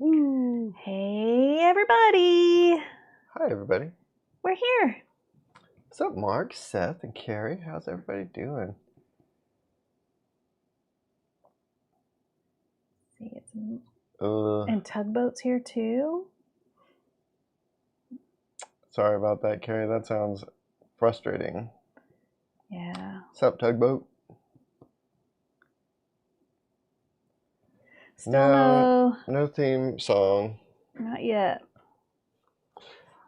Woo. Hey, everybody. Hi, everybody. We're here. What's up, Mark, Seth, and Carrie? How's everybody doing? See, and Tugboat's here too. Sorry about that, Carrie. That sounds frustrating. Yeah. What's up, Tugboat? Still no theme song. Not yet.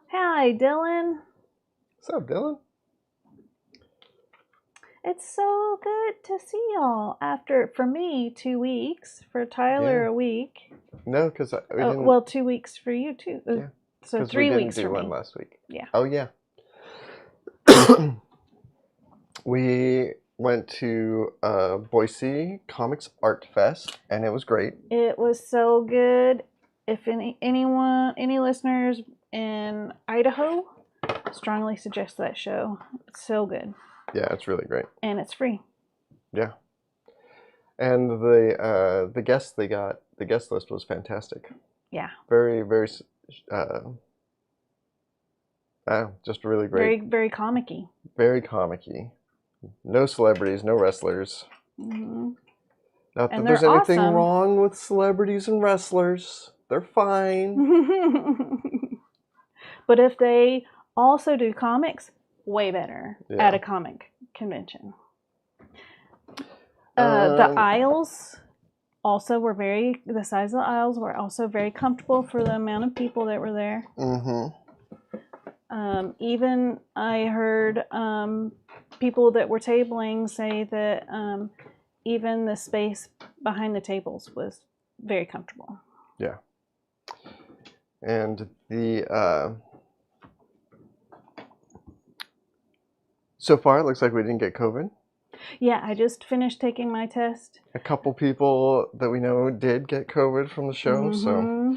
Hi, Dylan. What's up, Dylan? It's so good to see y'all after, for me, 2 weeks. For Tyler, a week. No, because we didn't. Well, 2 weeks for you too. Yeah. So 3 weeks for me. We didn't do one last week. Yeah. Oh yeah. We went to Boise Comics Art Fest, and it was great. It was so good. If any listeners in Idaho, strongly suggest that show. It's so good. Yeah, it's really great. And it's free. Yeah. And the guests they got, the guest list was fantastic. Yeah. Very, very, just really great. Very, very comic-y. Very comic-y. No celebrities, no wrestlers. Mm-hmm. Not that there's anything wrong with celebrities and wrestlers. They're fine. But if they also do comics, way better at a comic convention. The aisles also were the size of the aisles were also very comfortable for the amount of people that were there. Mm-hmm. Even I heard people that were tabling say that even the space behind the tables was very comfortable. Yeah. And the so far it looks like we didn't get COVID. Yeah, I just finished taking my test. A couple people that we know did get COVID from the show, mm-hmm.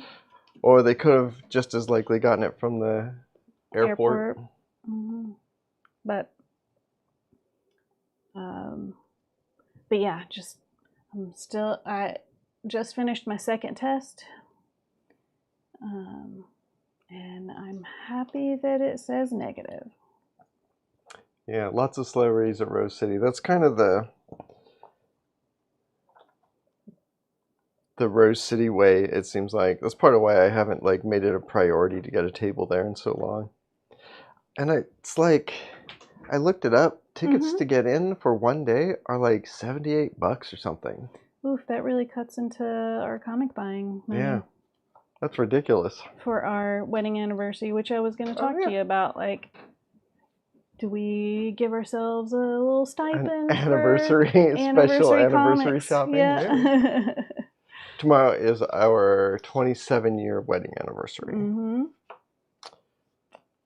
Or they could have just as likely gotten it from the airport. Mm-hmm. But yeah, I just finished my second test. And I'm happy that it says negative. Yeah, lots of celebrities at Rose City. That's kind of the Rose City way, it seems like. That's part of why I haven't made it a priority to get a table there in so long. And it's like, I looked it up. Tickets to get in for one day are like $78 or something. Oof, that really cuts into our comic buying money. Yeah, that's ridiculous. For our wedding anniversary, which I was going to talk to you about, do we give ourselves a little stipend? Special anniversary shopping. Yeah. Tomorrow is our 27-year wedding anniversary. Mm-hmm.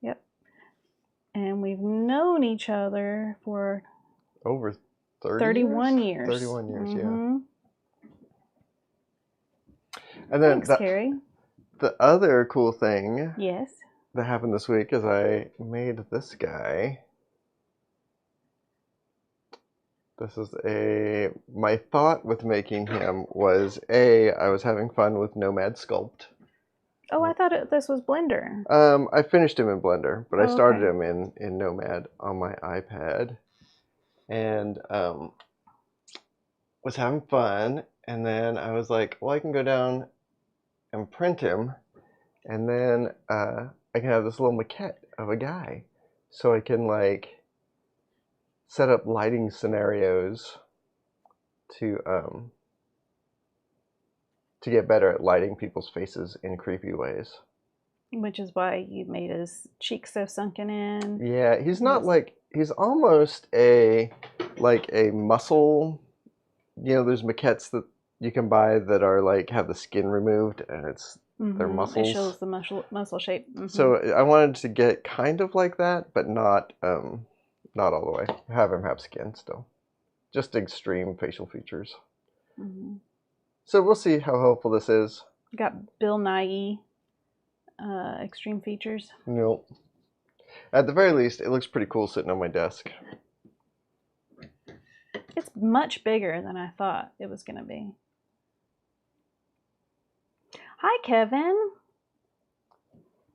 Yep. And we've known each other for over 31 years. 31 years, yeah. And then Thanks, Carrie. The other cool thing that happened this week is I made this guy. This is my thought with making him was I was having fun with Nomad Sculpt. Oh, I thought this was Blender. I finished him in Blender, but I started him in Nomad on my iPad. And was having fun, and then I was like, well, I can go down and print him, and then I can have this little maquette of a guy, so I can set up lighting scenarios to get better at lighting people's faces in creepy ways. Which is why you made his cheeks so sunken in. Yeah, he's not he's almost a muscle. There's maquettes that you can buy that are have the skin removed, and it's their muscles. It shows the muscle shape. Mm-hmm. So I wanted to get kind of like that, but not all the way. Have him have skin still. Just extreme facial features. Mm-hmm. So we'll see how helpful this is. Got Bill Nye extreme features. Nope. At the very least, it looks pretty cool sitting on my desk. It's much bigger than I thought it was going to be. Hi, Kevin.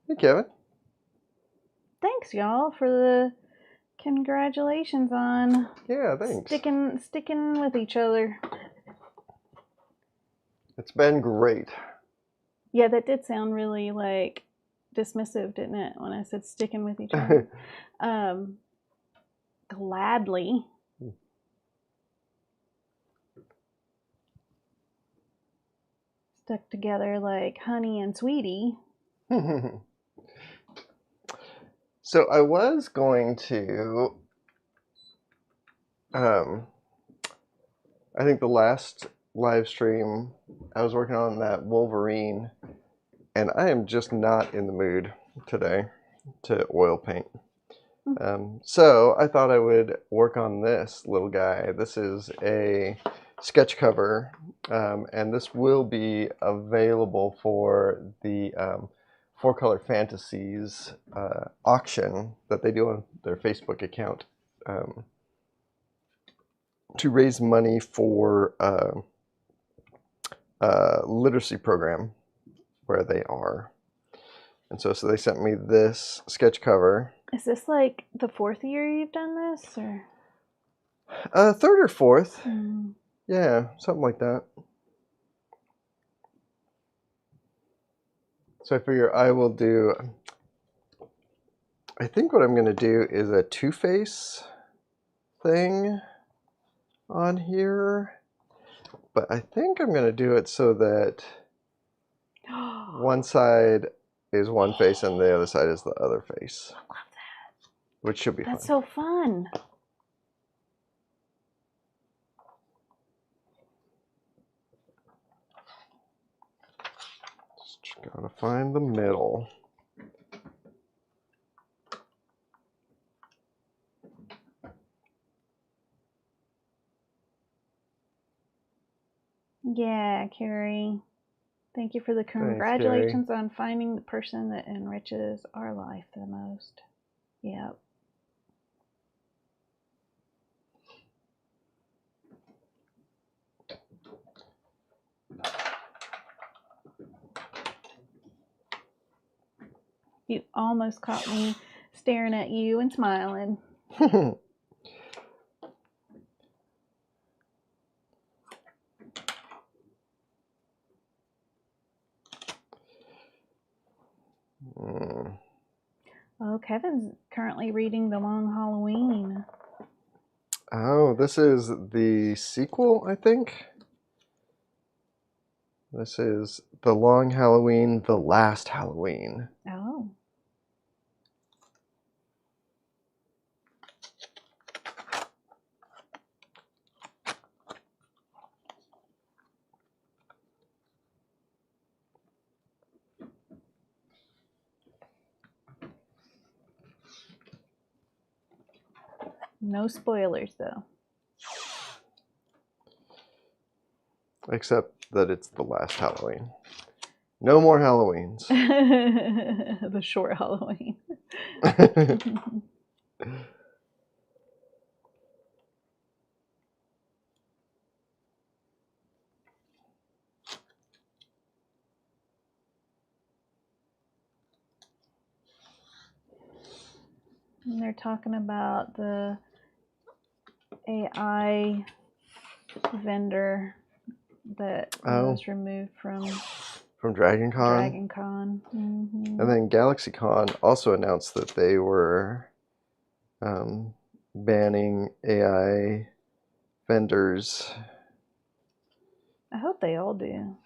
Hey, Kevin. Thanks, y'all, for the congratulations on thanks. sticking with each other. It's been great. Yeah, that did sound really like dismissive, didn't it? When I said sticking with each other. Gladly. Stuck together like honey and sweetie. So I was going to, I think the last live stream I was working on that Wolverine, and I am just not in the mood today to oil paint. So I thought I would work on this little guy. This is a sketch cover, and this will be available for the 4-Color Fantasies auction that they do on their Facebook account to raise money for a literacy program where they are. And so they sent me this sketch cover. Is this like the 4th year you've done this, or? 3rd or 4th. Yeah, something like that. So I figure I will do, I think what I'm going to do is a Two-Face thing on here. But I think I'm going to do it so that one side is one face and the other side is the other face. I love that. Which should be fun. That's so fun. Just gotta find the middle. Yeah, Carrie. Thank you for the congratulations on finding the person that enriches our life the most. Yep. You almost caught me staring at you and smiling. Oh, Kevin's currently reading The Long Halloween. Oh, this is the sequel, I think. This is The Long Halloween, The Last Halloween. Oh. No spoilers, though. Except that it's the last Halloween. No more Halloweens. The short Halloween. And they're talking about the AI vendor that was removed from Dragon Con. Dragon Con. Mm-hmm. And then Galaxy Con also announced that they were banning AI vendors. I hope they all do.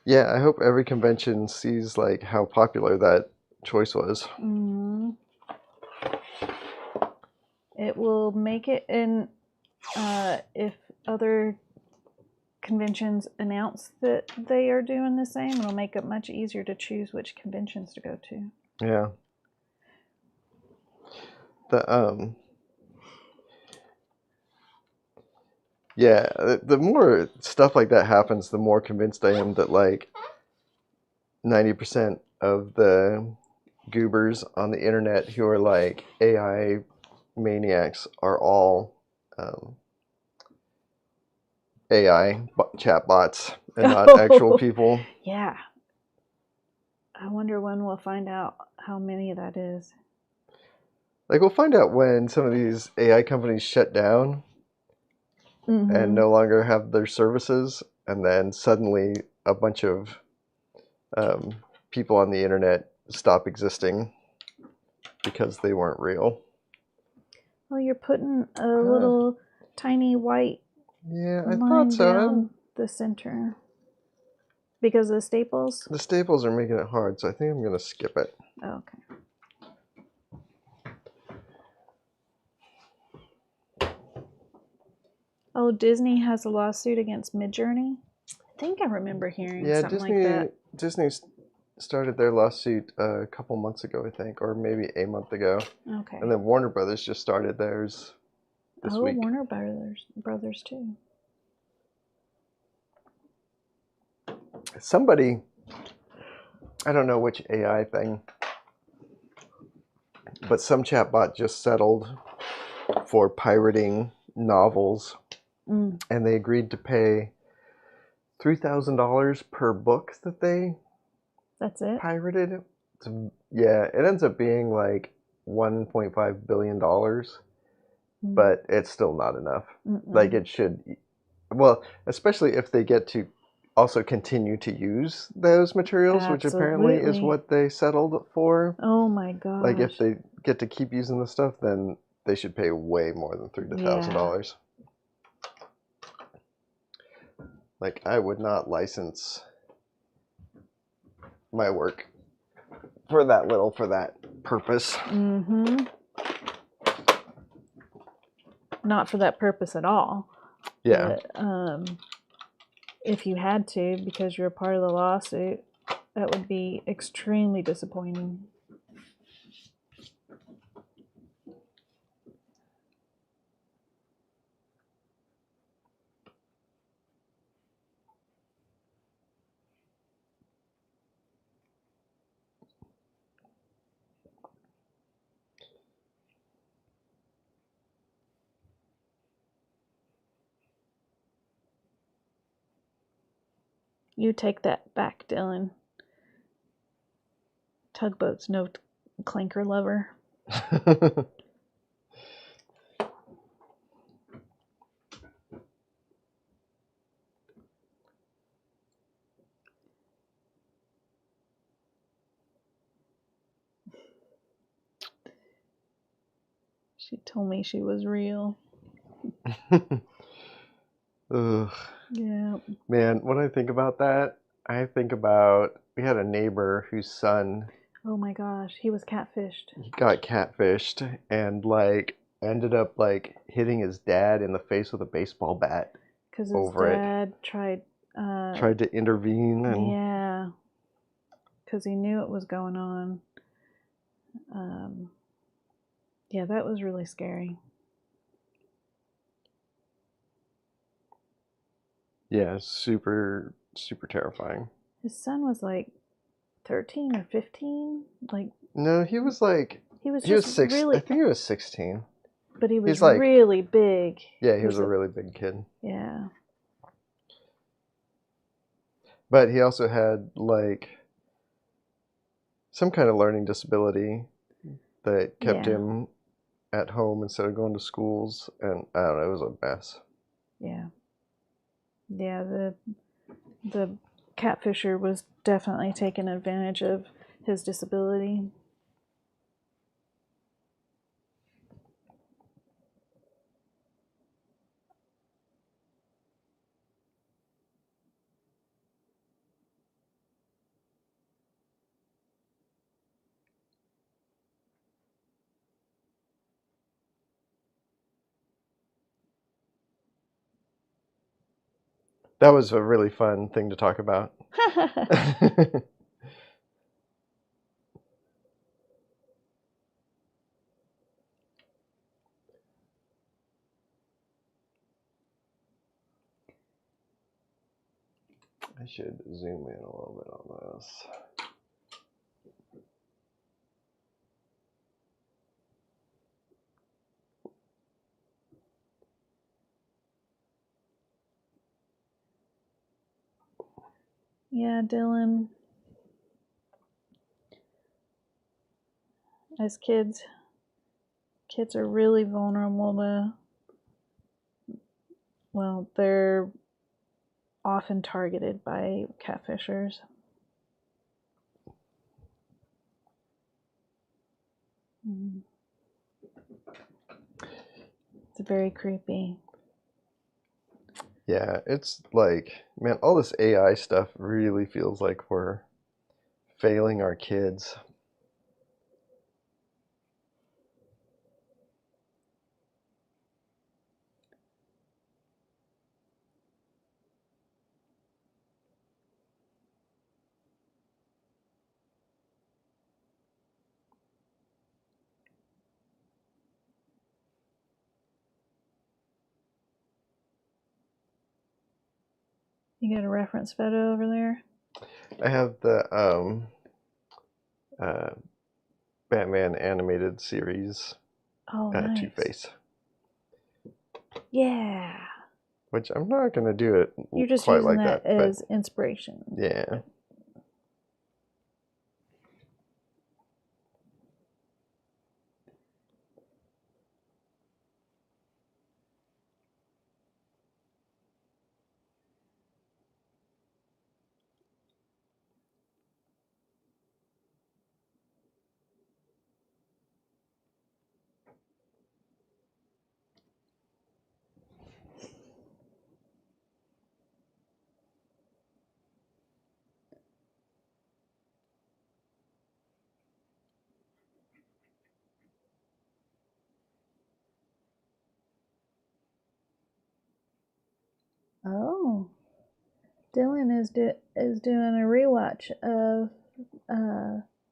Yeah, I hope every convention sees like how popular that choice was. Mm-hmm. It will make it, and if other conventions announce that they are doing the same, it'll make it much easier to choose which conventions to go to. Yeah. The more stuff like that happens, the more convinced I am that like 90% of the goobers on the internet who are like AI maniacs are all AI chat bots and not actual people. Yeah, I wonder when we'll find out how many that is. Like, we'll find out when some of these AI companies shut down and no longer have their services, and then suddenly a bunch of people on the internet stop existing because they weren't real. Well, you're putting a little tiny white line down the center. Because of the staples? The staples are making it hard, so I think I'm going to skip it. Oh, okay. Oh, Disney has a lawsuit against Midjourney? I think I remember hearing something like that. Disney started their lawsuit a couple months ago, I think, or maybe a month ago. Okay. And then Warner Brothers just started theirs this week. Warner Brothers too. Somebody, I don't know which AI thing, but some chatbot just settled for pirating novels, and they agreed to pay $3,000 per book that they pirated. Yeah, it ends up being like $1.5 billion, but it's still not enough. Like, it should, well, especially if they get to also continue to use those materials, which apparently is what they settled for. Oh my gosh. Like, if they get to keep using the stuff, then they should pay way more than $3,000. Like, I would not license my work for that little, for that purpose. Not for that purpose at all. Yeah. But, if you had to, because you're a part of the lawsuit, that would be extremely disappointing. You take that back, Dylan. Tugboat's no clanker lover. She told me she was real. Ugh. Yeah. Man, when I think about that, I think about, we had a neighbor whose son, oh my gosh, he was catfished. He got catfished and like ended up like hitting his dad in the face with a baseball bat. Because his dad tried to intervene. And yeah. Because he knew it was going on. Yeah, that was really scary. Yeah, super, super terrifying. His son was like 13 or 15. Like, no, he was like, he was 6. Really, I think he was 16. But he was like, really big. Yeah, he was a really big kid. Yeah. But he also had like some kind of learning disability that kept him at home instead of going to schools, and I don't know, it was a mess. Yeah. Yeah, the catfisher was definitely taking advantage of his disability. That was a really fun thing to talk about. I should zoom in a little bit on this. Yeah, Dylan. as kids. Kids are really vulnerable to, well, they're often targeted by catfishers. It's very creepy. Yeah, it's like, man, all this AI stuff really feels like we're failing our kids. You got a reference photo over there? I have the Batman animated series, Oh, nice. Two-Face. Yeah. Which I'm not going to do it You're just quite using like that that, as inspiration. Yeah. Oh. Dylan is doing a rewatch of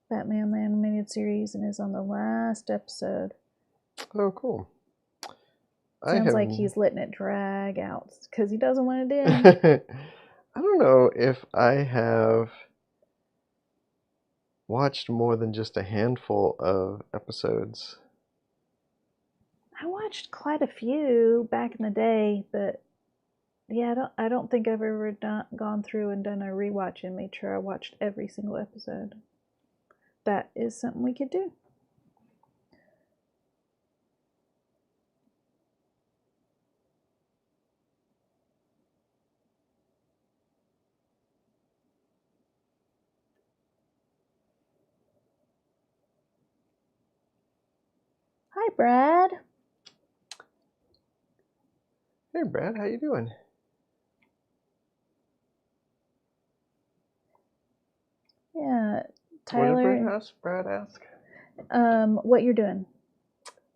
Batman the Animated Series and is on the last episode. Oh, cool. Sounds like he's letting it drag out because he doesn't want it in. I don't know if I have watched more than just a handful of episodes. I watched quite a few back in the day, but yeah, I don't think I've ever gone through and done a rewatch and made sure I watched every single episode. That is something we could do. Hi, Brad. Hey, Brad, how you doing? Yeah, Tyler. What did Brad ask? What you're doing?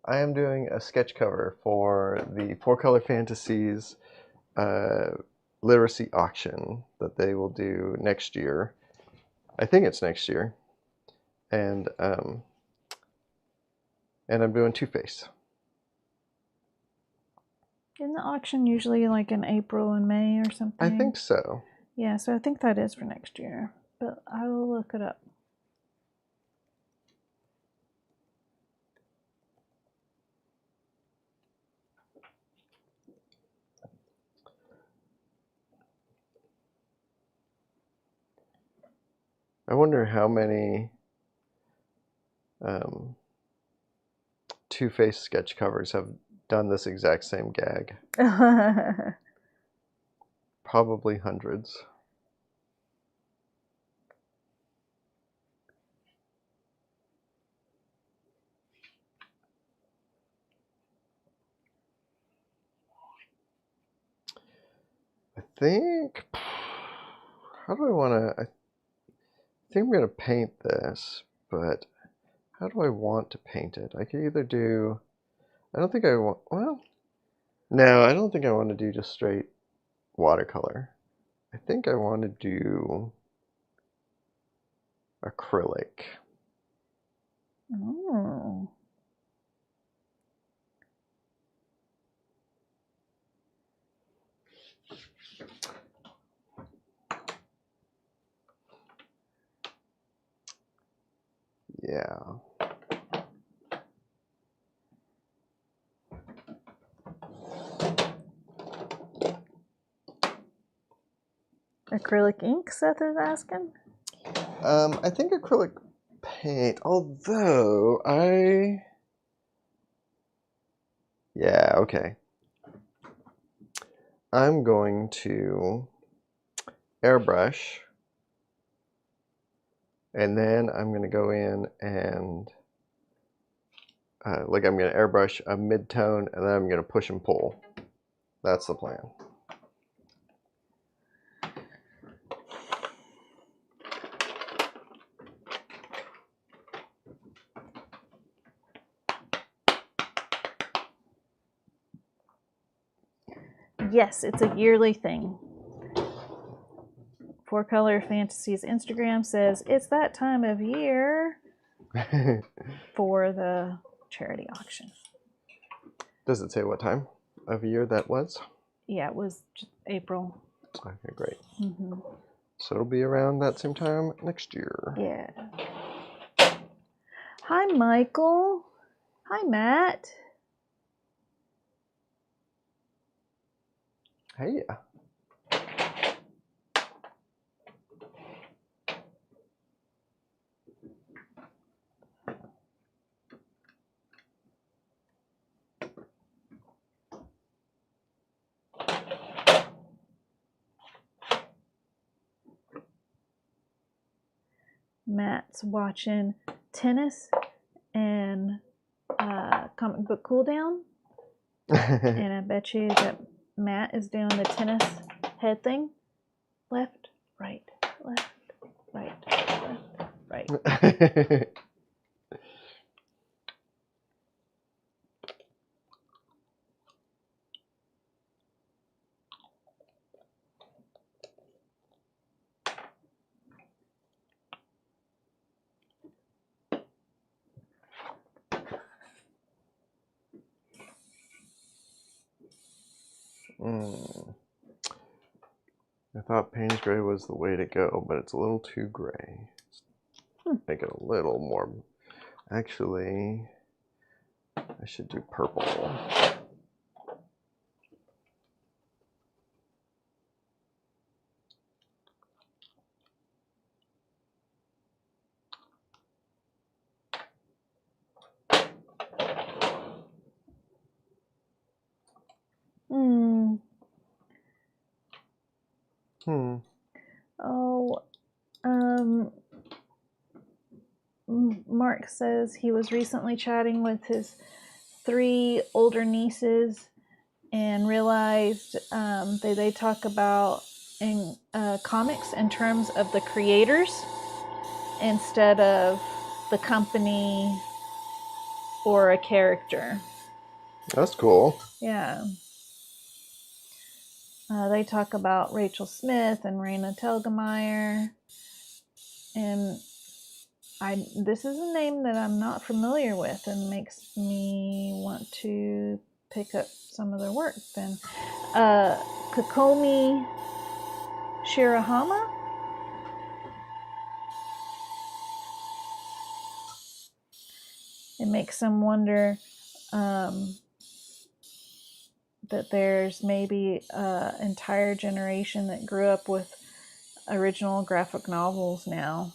I am doing a sketch cover for the Four Color Fantasies literacy auction that they will do next year. I think it's next year. And I'm doing Two-Face. Isn't the auction usually like in April and May or something? I think so. Yeah, so I think that is for next year, but I will look it up. I wonder how many Two-Face sketch covers have done this exact same gag. Probably hundreds. I think, how do I want to, I think I'm going to paint this, but how do I want to paint it? I could either do, I don't think I want, well, no, I don't think I want to do just straight watercolor. I think I want to do acrylic. Oh. Yeah. Acrylic ink, Seth is asking? I think acrylic paint, although yeah, okay. I'm going to airbrush, and then I'm going to go in and I'm going to airbrush a mid-tone, and then I'm going to push and pull. That's the plan. Yes, it's a yearly thing. Four Color Fantasies Instagram says it's that time of year for the charity auction. Does it say what time of year that was? Yeah, it was April. Okay, great. Mm-hmm. So it'll be around that same time next year. Yeah. Hi, Michael. Hi, Matt. Hey. Matt's watching tennis and comic book cool down. And I bet you that Matt is doing the tennis head thing. Left, right, left, right, left, right. I thought Payne's Gray was the way to go, but it's a little too gray. Make it a little more. Actually, I should do purple. Oh, Mark says he was recently chatting with his 3 older nieces and realized they talk about in comics in terms of the creators instead of the company or a character. That's cool. Yeah. They talk about Rachel Smith and Raina Telgemeier, and this is a name that I'm not familiar with and makes me want to pick up some of their work. Then Kokomi Shirahama. It makes them wonder that there's maybe an entire generation that grew up with original graphic novels now,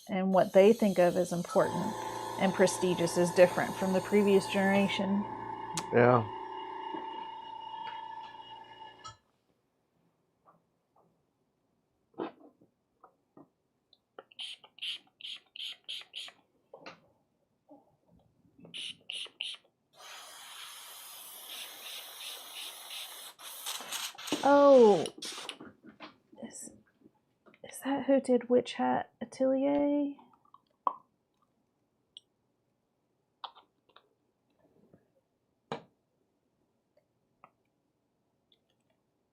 and what they think of as important and prestigious is different from the previous generation. Yeah. Oh, is that who did Witch Hat Atelier?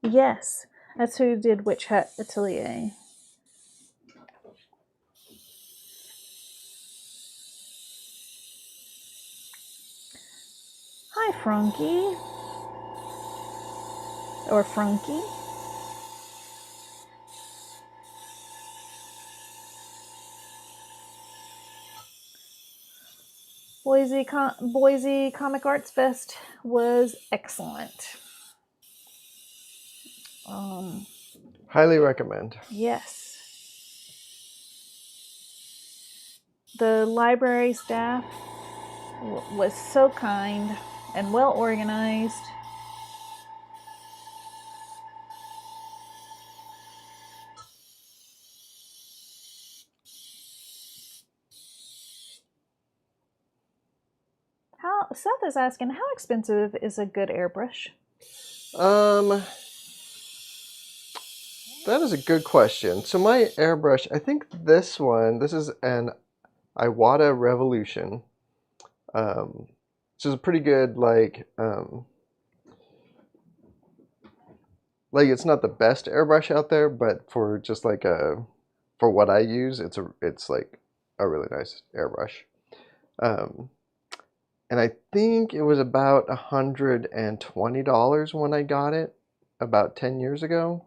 Yes, that's who did Witch Hat Atelier. Hi, Frunky. Or Frunky. Boise Comic Arts Fest was excellent. Highly recommend. Yes. The library staff was so kind and well organized. Seth is asking, how expensive is a good airbrush? That is a good question. So my airbrush, I think this is an Iwata Revolution. Which is a pretty good, like it's not the best airbrush out there, but for just like for what I use, it's like a really nice airbrush. And I think it was about $120 when I got it about 10 years ago.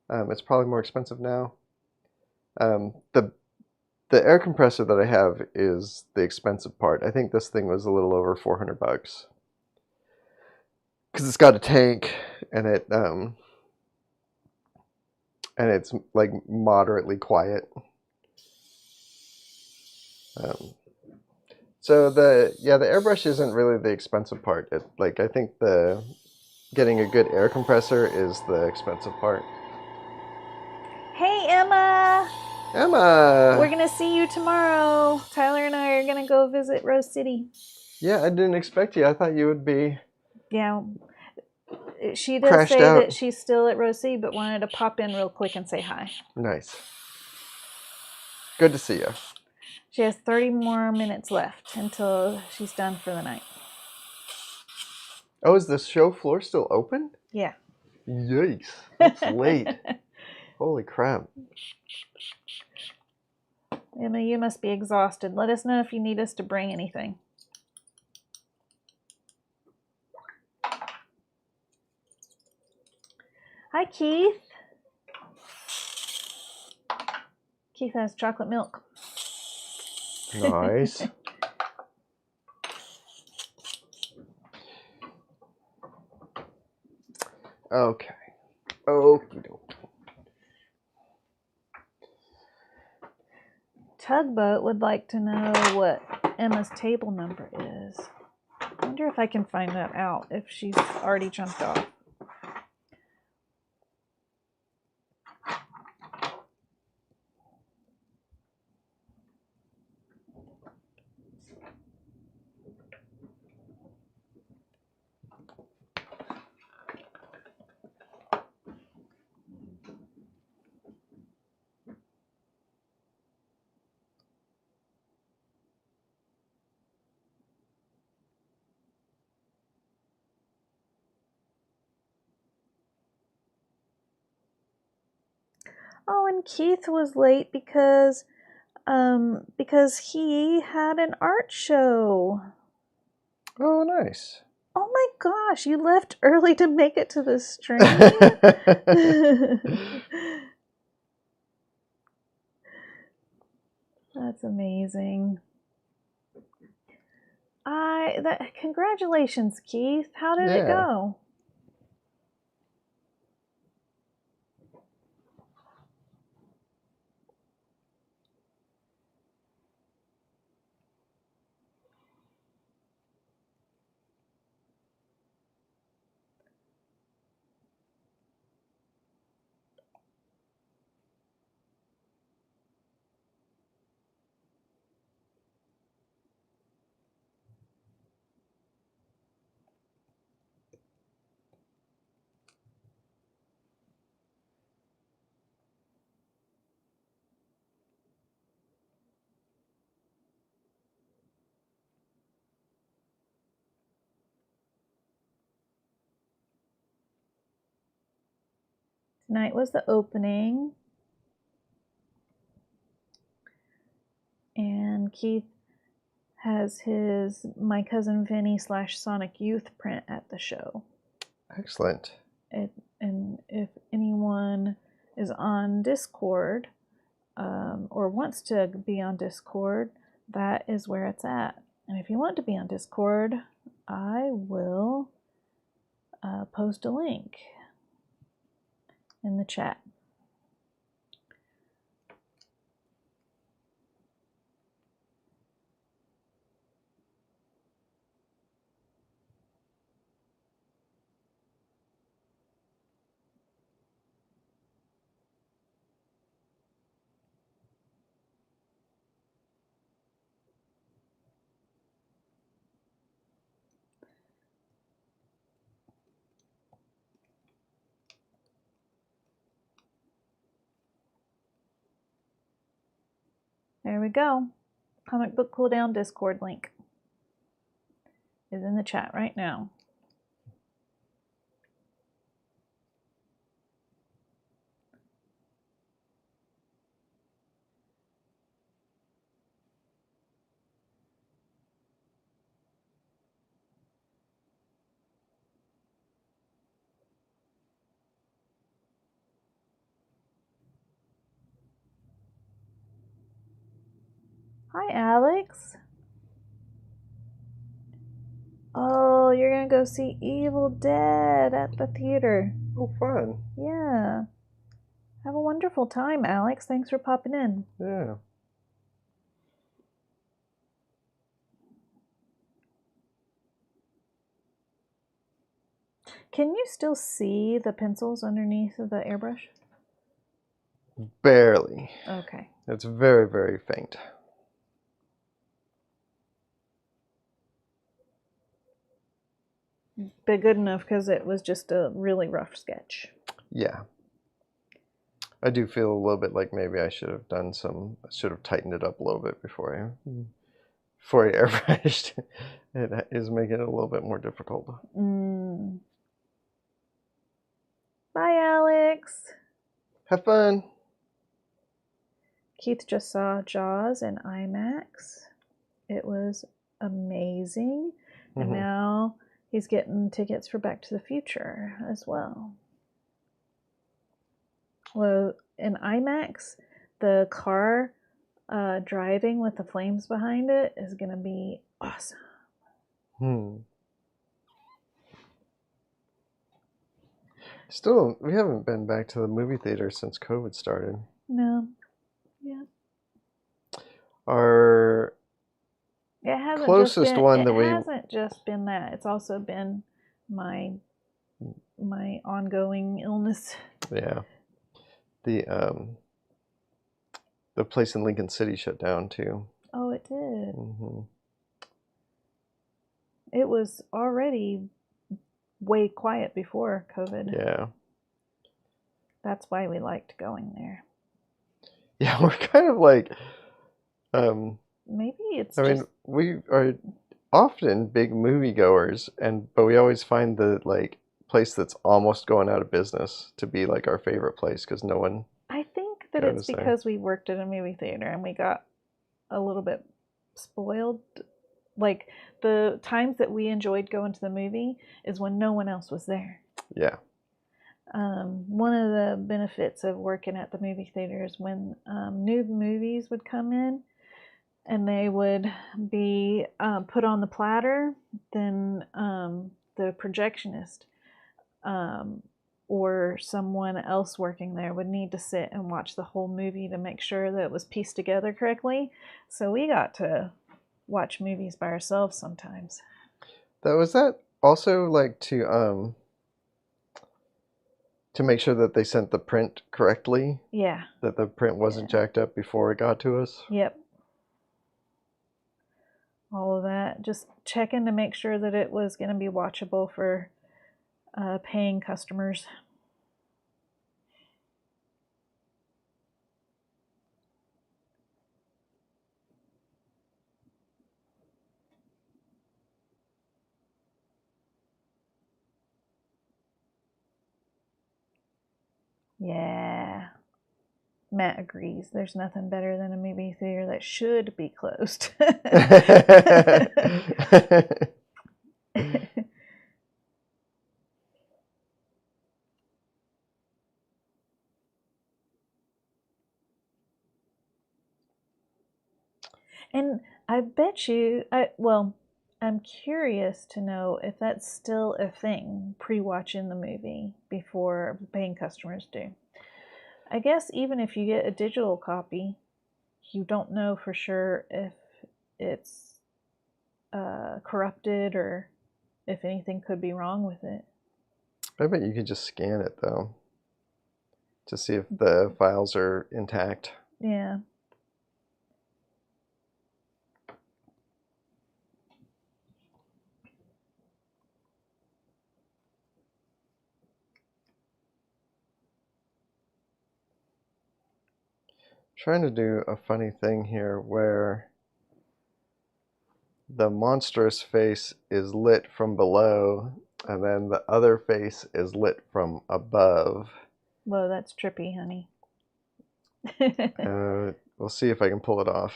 It's probably more expensive now. The air compressor that I have is the expensive part. I think this thing was a little over $400 because it's got a tank and it's like moderately quiet. So the airbrush isn't really the expensive part. I think getting a good air compressor is the expensive part. Hey, Emma! Emma! We're going to see you tomorrow. Tyler and I are going to go visit Rose City. Yeah, I didn't expect you. I thought you would be... Yeah. She does say that she's still at Rose City, but wanted to pop in real quick and say hi. Nice. Good to see you. She has 30 more minutes left until she's done for the night. Oh, is the show floor still open? Yeah. Yikes. That's late. Holy crap. Emma, you must be exhausted. Let us know if you need us to bring anything. Hi, Keith. Keith has chocolate milk. Nice. Okay. Okie doke. Tugboat would like to know what Emma's table number is. I wonder if I can find that out, if she's already jumped off. Oh, and Keith was late because he had an art show. Oh, nice. Oh my gosh, you left early to make it to the stream? That's amazing. Congratulations, Keith. How did it go? Tonight was the opening. And Keith has his My Cousin Vinny / Sonic Youth print at the show. Excellent. And if anyone is on Discord or wants to be on Discord, that is where it's at. And if you want to be on Discord, I will post a link in the chat. There we go. Comic Book Cooldown Discord link is in the chat right now. Hi, Alex. Oh, you're gonna go see Evil Dead at the theater. Oh, fun. Yeah. Have a wonderful time, Alex. Thanks for popping in. Yeah. Can you still see the pencils underneath of the airbrush? Barely. Okay. It's very, very faint. But good enough because it was just a really rough sketch. Yeah. I do feel a little bit like maybe I should have tightened it up a little bit before I airbrushed. It is making it a little bit more difficult. Bye, Alex. Have fun. Keith just saw Jaws in IMAX. It was amazing. And now he's getting tickets for Back to the Future as well. Well, in IMAX, the car driving with the flames behind it is going to be awesome. Still, we haven't been back to the movie theater since COVID started. No. Yeah. Our closest one that we... It hasn't just been that. It's also been my ongoing illness. Yeah. The place in Lincoln City shut down too. Oh, it did. It was already way quiet before COVID. Yeah. That's why we liked going there. Yeah, we're kind of like... maybe it's I mean, we are often big moviegoers, but we always find the place that's almost going out of business to be like our favorite place because no one... I think that it's because we worked at a movie theater and we got a little bit spoiled. Like, the times that we enjoyed going to the movie is when no one else was there. Yeah. One of the benefits of working at the movie theater is when new movies would come in and they would be put on the platter, then the projectionist or someone else working there would need to sit and watch the whole movie to make sure that it was pieced together correctly. So we got to watch movies by ourselves sometimes. Was that also like to make sure that they sent the print correctly? Yeah. That the print wasn't jacked up before it got to us? Yep. All of that. Just checking to make sure that it was going to be watchable for paying customers. Yeah. Matt agrees. There's nothing better than a movie theater that should be closed. And I bet you, I'm curious to know if that's still a thing, pre-watching the movie before paying customers do. I guess even if you get a digital copy, you don't know for sure if it's corrupted or if anything could be wrong with it. I bet you could just scan it though to see if the files are intact. Yeah. Trying to do a funny thing here where the monstrous face is lit from below and then the other face is lit from above. Whoa, that's trippy, honey. We'll see if I can pull it off.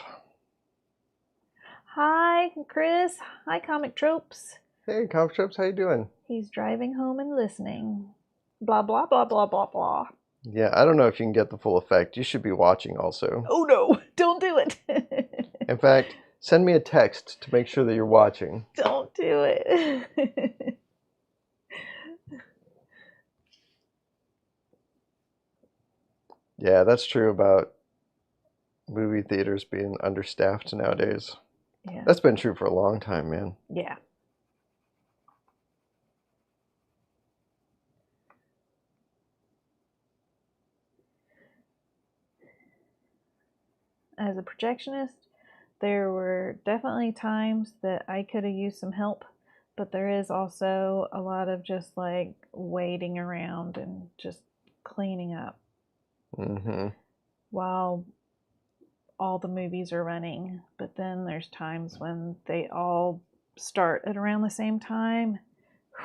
Hi, Chris. Hi, Comic Tropes. Hey, Comic Tropes, how you doing? He's driving home and listening. Blah, blah, blah, blah, blah, blah. Yeah, I don't know if you can get the full effect. You should be watching also. Oh, no. Don't do it. In fact, send me a text to make sure that you're watching. Don't do it. Yeah, that's true about movie theaters being understaffed nowadays. Yeah. That's been true for a long time, man. Yeah. As a projectionist, there were definitely times that I could have used some help, but there is also a lot of just like waiting around and just cleaning up while all the movies are running. But then there's times when they all start at around the same time.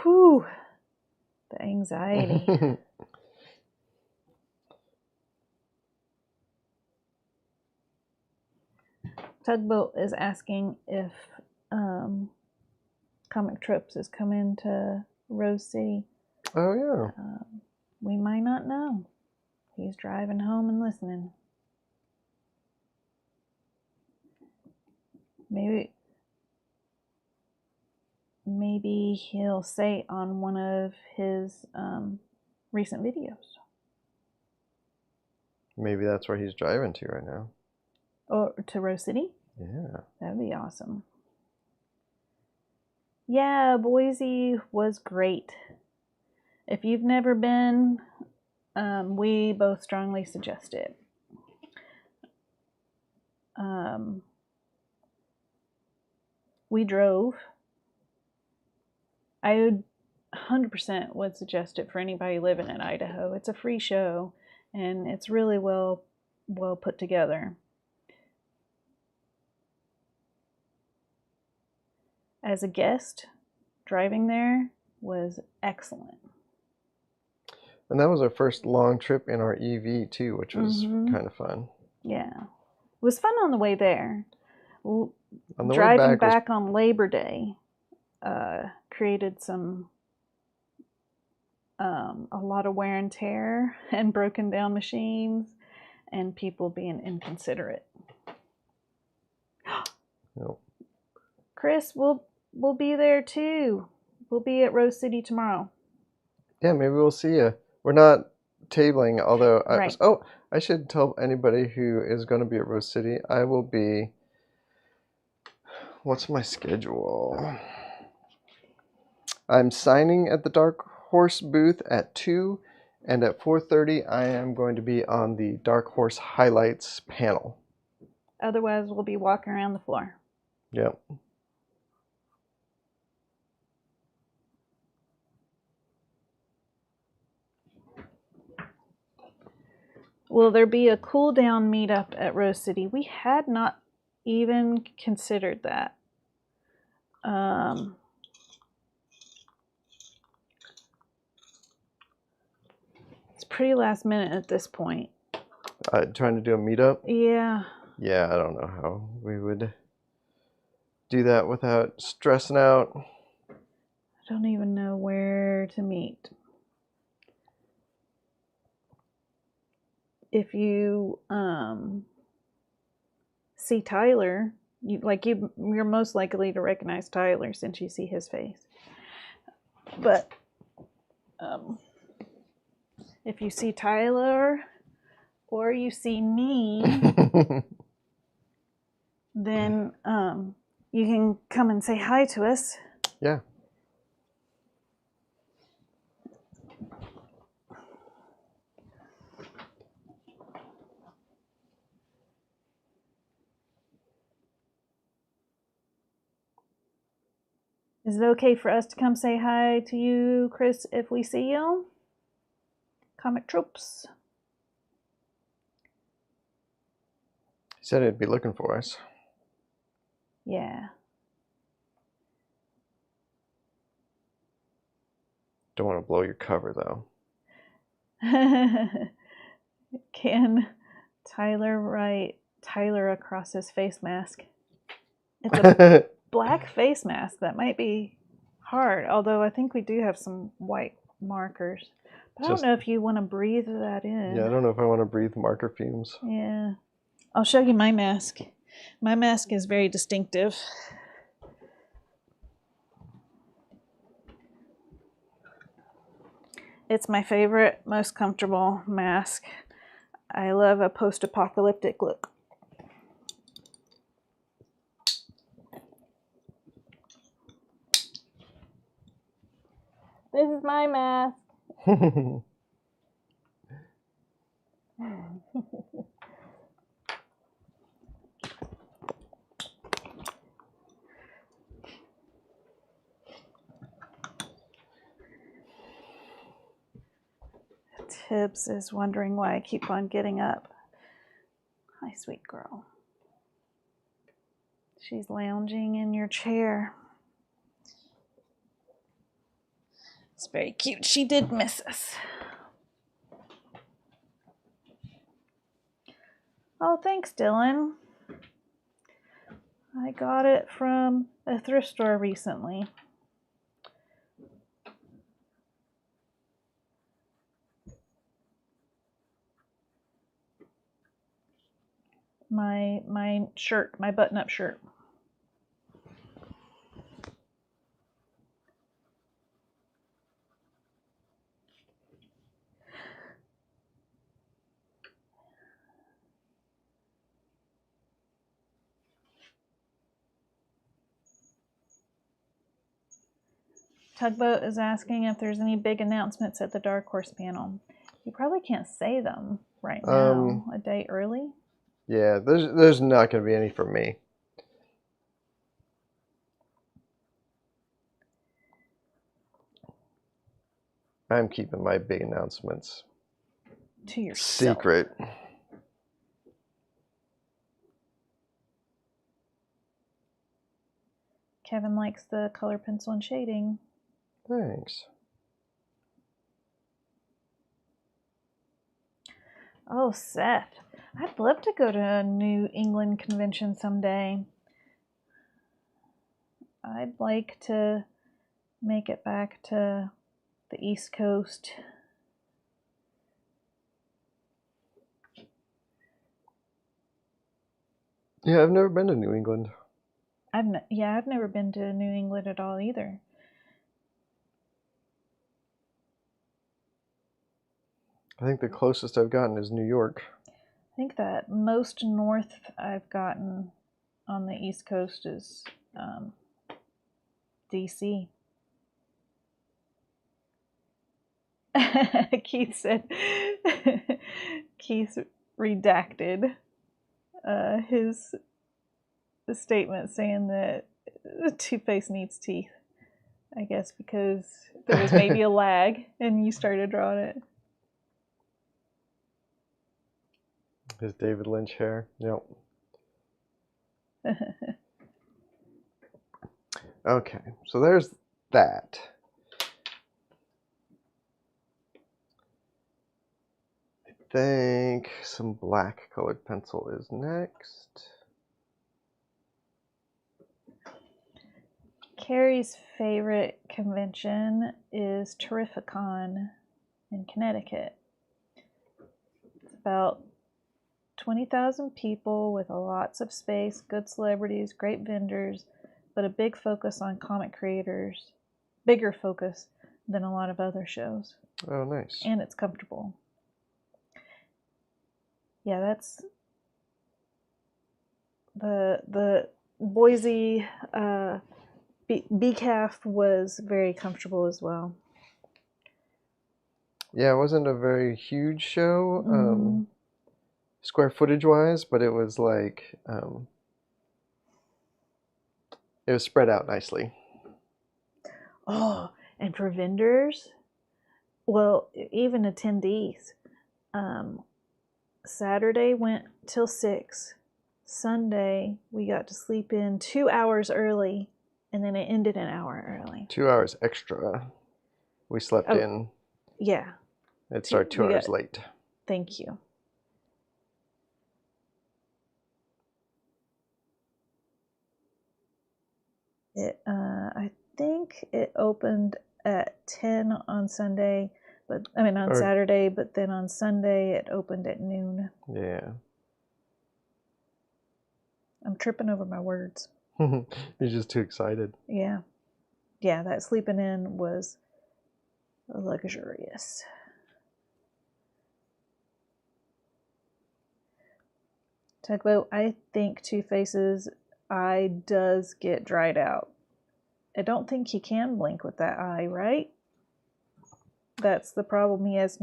Whew, the anxiety. Tugboat is asking if Comic Tropes is coming to Rose City. Oh, yeah. We might not know. He's driving home and listening. Maybe he'll say on one of his recent videos. Maybe that's where he's driving to right now. Or to Rose City? Yeah. That'd be awesome. Yeah, Boise was great. If you've never been, we both strongly suggest it. We drove. I would 100% would suggest it for anybody living in Idaho. It's a free show, and it's really well put together. As a guest, driving there was excellent. And that was our first long trip in our EV too, which was kind of fun. Yeah. It was fun on the way there. On the Driving way back on Labor Day created some a lot of wear and tear and broken down machines and people being inconsiderate. Nope. Chris, we'll be there too. We'll be at Rose City tomorrow. Yeah, maybe we'll see you. We're not tabling, although Right. I should tell anybody who is going to be at Rose City. I will be. What's my schedule? I'm signing at the Dark Horse booth at 2, and at 4:30 I am going to be on the Dark Horse Highlights panel. Otherwise, we'll be walking around the floor. Yep. Will there be a cool down meetup at Rose City? We had not even considered that. It's pretty last minute at this point. Trying to do a meetup? Yeah. Yeah, I don't know how we would do that without stressing out. I don't even know where to meet. If you see Tyler, you're most likely to recognize Tyler since you see his face. But if you see Tyler or you see me, then you can come and say hi to us. Yeah. Is it okay for us to come say hi to you, Chris, if we see you? Comic Tropes. said he'd be looking for us. Yeah. Don't want to blow your cover, though. Can Tyler write Tyler across his face mask? It's a black face mask. That might be hard, although I think we do have some white markers. But I don't know if you want to breathe that in. Yeah, I don't know if I want to breathe marker fumes. Yeah. I'll show you my mask. My mask is very distinctive. It's my favorite, most comfortable mask. I love a post-apocalyptic look. This is my mask. Tibbs is wondering why I keep on getting up. Hi, sweet girl. She's lounging in your chair. It's very cute. She did miss us. Oh, thanks, Dylan. I got it from a thrift store recently. My shirt, my button-up shirt. Tugboat is asking if there's any big announcements at the Dark Horse panel. You probably can't say them right now, a day early. Yeah, there's not going to be any for me. I'm keeping my big announcements to yourself. Secret. Kevin likes the color pencil and shading. Thanks. Oh, Seth. I'd love to go to a New England convention someday. I'd like to make it back to the East Coast. Yeah, I've never been to New England. I've never been to New England at all either. I think the closest I've gotten is New York. I think that most north I've gotten on the East Coast is DC. Keith said, Keith redacted his statement saying that Two-Face needs teeth. I guess because there was maybe a lag and you started drawing it. His David Lynch hair. Yep. Okay, so there's that. I think some black colored pencil is next. Carrie's favorite convention is Terrificon in Connecticut. It's about 20,000 people with lots of space, good celebrities, great vendors, but a big focus on comic creators. Bigger focus than a lot of other shows. Oh, nice. And it's comfortable. Yeah, that's the Boise BCAF was very comfortable as well. Yeah, it wasn't a very huge show, square footage wise, but it was like it was spread out nicely. Oh, and for vendors, well, even attendees, Saturday went till 6, Sunday, we got to sleep in 2 hours early, and then it ended an hour early. 2 hours extra. We slept in. Yeah. It started 2 hours late. Thank you. I think it opened at 10 on Sunday, on Saturday, but then on Sunday it opened at noon. Yeah. I'm tripping over my words. You're just too excited. Yeah. Yeah, that sleeping in was luxurious. Tugboat, I think Two-Face's eye does get dried out. I don't think he can blink with that eye, right? That's the problem. He has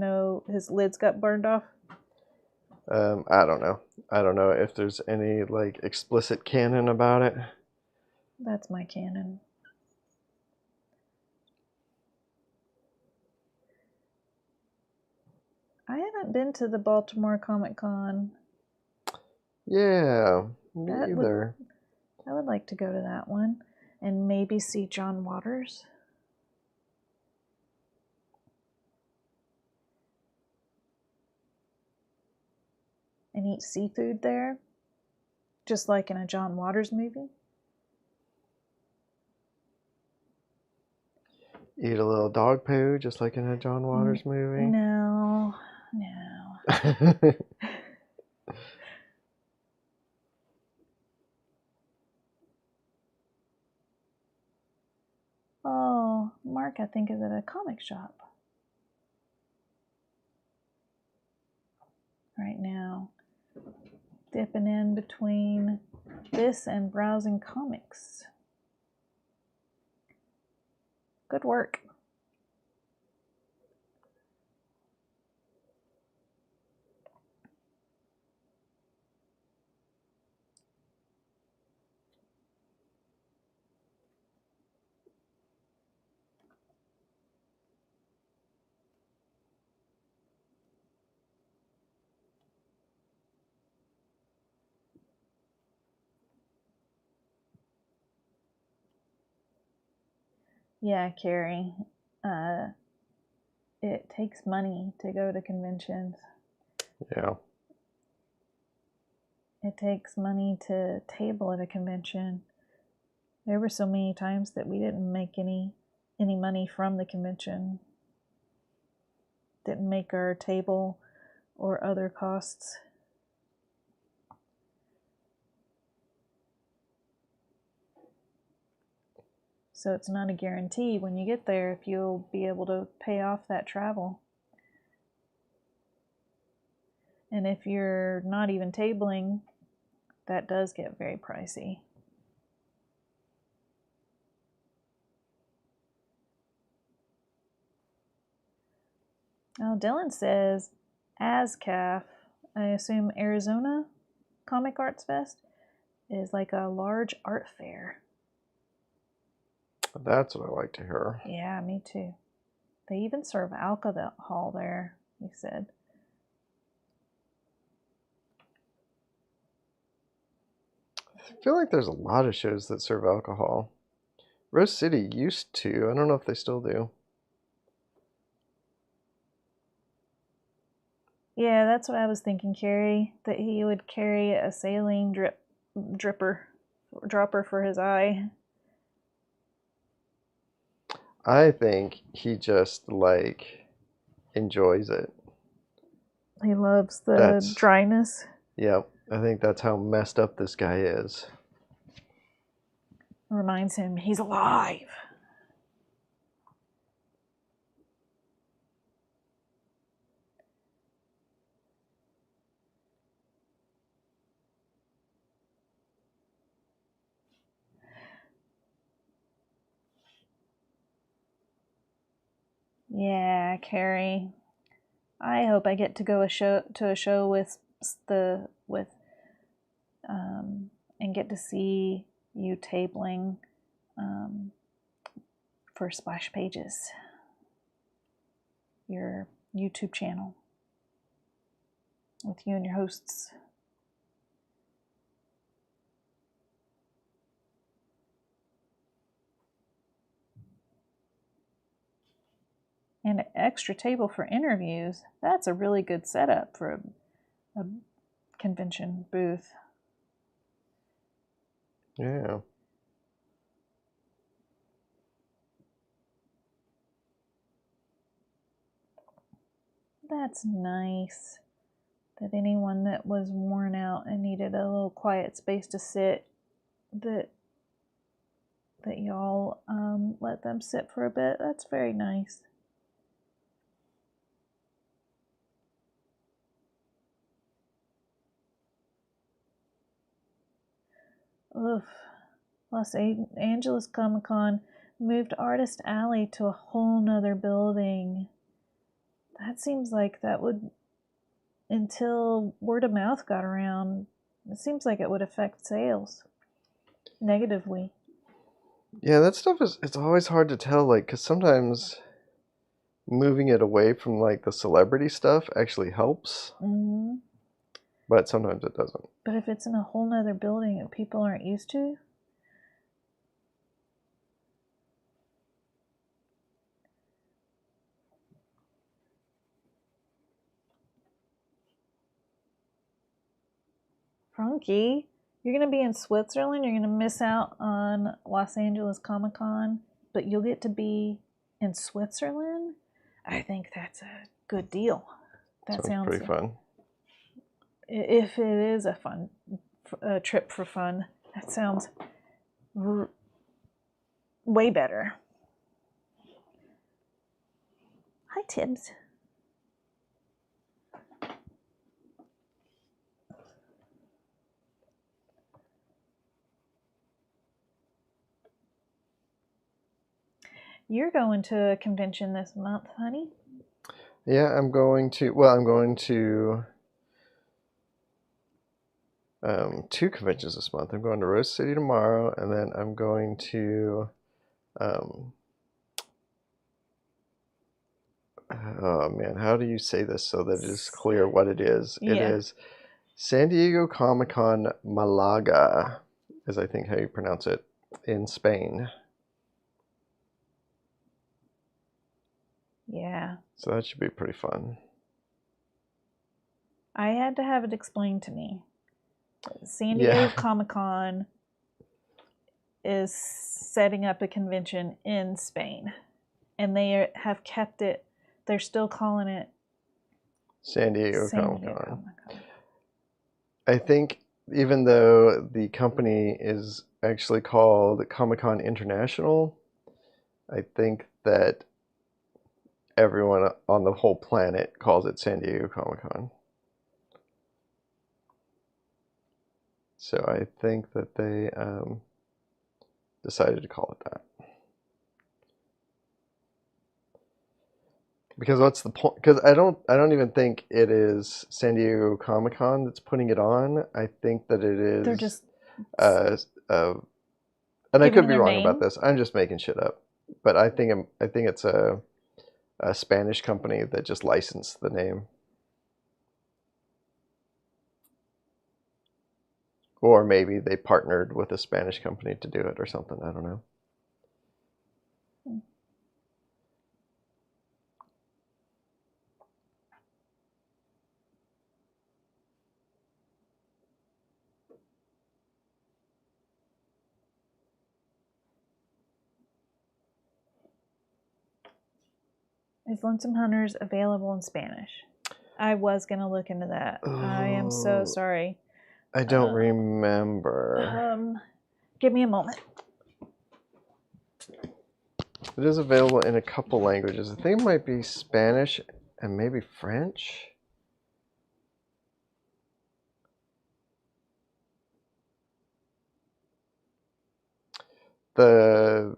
his lids got burned off. I don't know. I don't know if there's any like explicit canon about it. That's my canon. I haven't been to the Baltimore Comic Con. Yeah, me either. I would like to go to that one and maybe see John Waters. And eat seafood there, just like in a John Waters movie. Eat a little dog poo, just like in a John Waters movie. No. Oh, Mark, I think, is at a comic shop right now, dipping in between this and browsing comics. Good work. Yeah, Carrie. It takes money to go to conventions. Yeah. It takes money to table at a convention. There were so many times that we didn't make any money from the convention. Didn't make our table or other costs. So it's not a guarantee when you get there if you'll be able to pay off that travel. And if you're not even tabling, that does get very pricey. Oh, Dylan says ASCAF, I assume Arizona Comic Arts Fest, is like a large art fair. That's what I like to hear. Yeah, me too. They even serve alcohol there, he said. I feel like there's a lot of shows that serve alcohol. Rose City used to. I don't know if they still do. Yeah, that's what I was thinking, Carrie. That he would carry a saline dropper for his eye. I think he just like enjoys it. He loves the dryness. Yep, I think that's how messed up this guy is. Reminds him he's alive. Yeah, Carrie. I hope I get to go to a show with and get to see you tabling for Splash Pages, your YouTube channel, with you and your hosts. and an extra table for interviews. That's a really good setup for a convention booth. Yeah. That's nice. That anyone that was worn out and needed a little quiet space to sit, that y'all let them sit for a bit. That's very nice. Oof. Los Angeles Comic Con moved Artist Alley to a whole nother building. That seems like that would, until word of mouth got around, it seems like it would affect sales negatively. Yeah, that stuff it's always hard to tell, like, because sometimes moving it away from, like, the celebrity stuff actually helps. Mm-hmm. But sometimes it doesn't. But if it's in a whole nother building that people aren't used to, Funky, you're going to be in Switzerland, you're going to miss out on Los Angeles Comic Con, but you'll get to be in Switzerland? I think that's a good deal. That sounds pretty fun. If it is a fun trip for fun, that sounds way better. Hi, Tibbs. You're going to a convention this month, honey? Yeah, I'm going to 2 conventions this month. I'm going to Rose City tomorrow, and then I'm going to oh man, how do you say this so that it is clear what it is? Yeah. It is San Diego Comic-Con Malaga, is I think how you pronounce it, in Spain. Yeah. So that should be pretty fun. I had to have it explained to me. San Diego Comic-Con is setting up a convention in Spain, and they have kept it, they're still calling it San Diego Comic-Con. I think even though the company is actually called Comic-Con International, I think that everyone on the whole planet calls it San Diego Comic-Con. So I think that they decided to call it that. Because what's the point? Because I don't even think it is San Diego Comic-Con that's putting it on. I think that it is. They're just and I could be wrong about this. I'm just making shit up. But I think it's a Spanish company that just licensed the name. Or maybe they partnered with a Spanish company to do it or something. I don't know. Is Lonesome Hunters available in Spanish? I was going to look into that. I am so sorry. I don't remember. Give me a moment. It is available in a couple languages. I think it might be Spanish and maybe French. The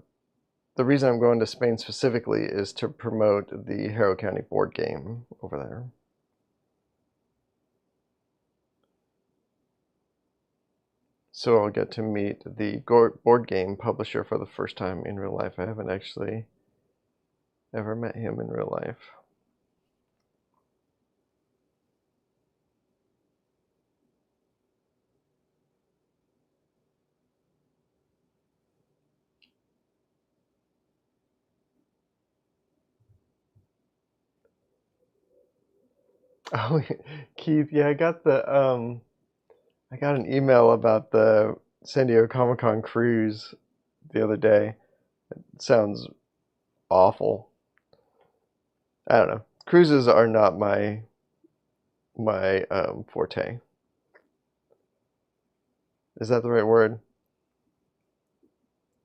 reason I'm going to Spain specifically is to promote the Harrow County board game over there. So I'll get to meet the board game publisher for the first time in real life. I haven't actually ever met him in real life. Oh, Keith, yeah, I got an email about the San Diego Comic-Con cruise the other day. It sounds awful. I don't know. Cruises are not my forte. Is that the right word?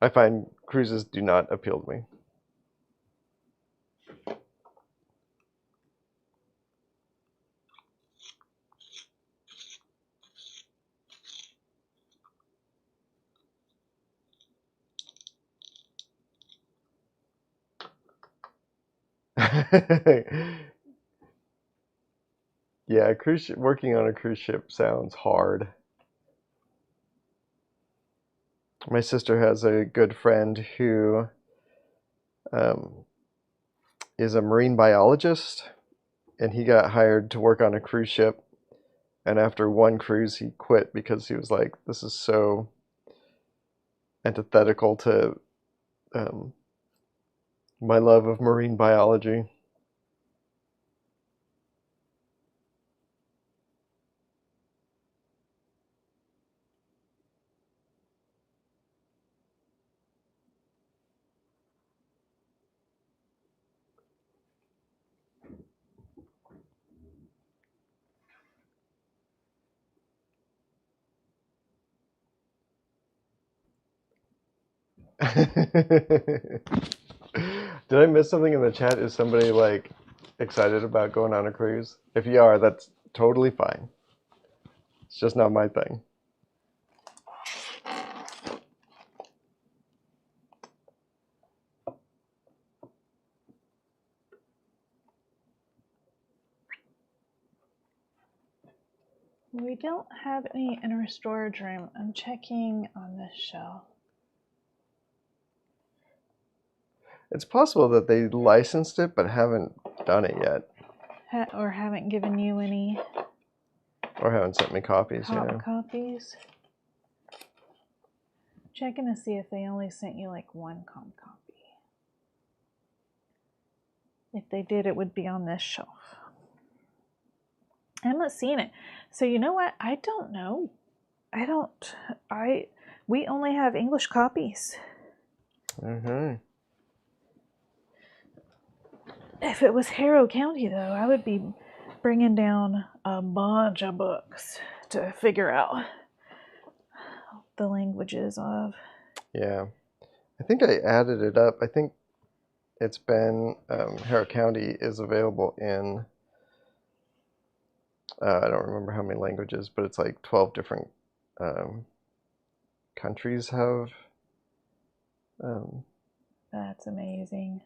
I find cruises do not appeal to me. Yeah, working on a cruise ship sounds hard. My sister has a good friend who um, is a marine biologist, and he got hired to work on a cruise ship. And after one cruise, he quit because he was like, "This is so antithetical to um, my love of marine biology." Did I miss something in the chat? Is somebody like excited about going on a cruise? If you are, that's totally fine. It's just not my thing. We don't have any in our storage room. I'm checking on this shelf. It's possible that they licensed it but haven't done it yet. Or haven't given you any Or haven't sent me copies, copies. Checking to see if they only sent you like one copy. If they did, it would be on this shelf. I'm not seeing it. So you know what? I don't know. We only have English copies. Mm-hmm. If it was Harrow County, though, I would be bringing down a bunch of books to figure out the languages of. Yeah. I think I added it up. I think it's been, Harrow County is available in, I don't remember how many languages, but it's like 12 different countries have. That's amazing.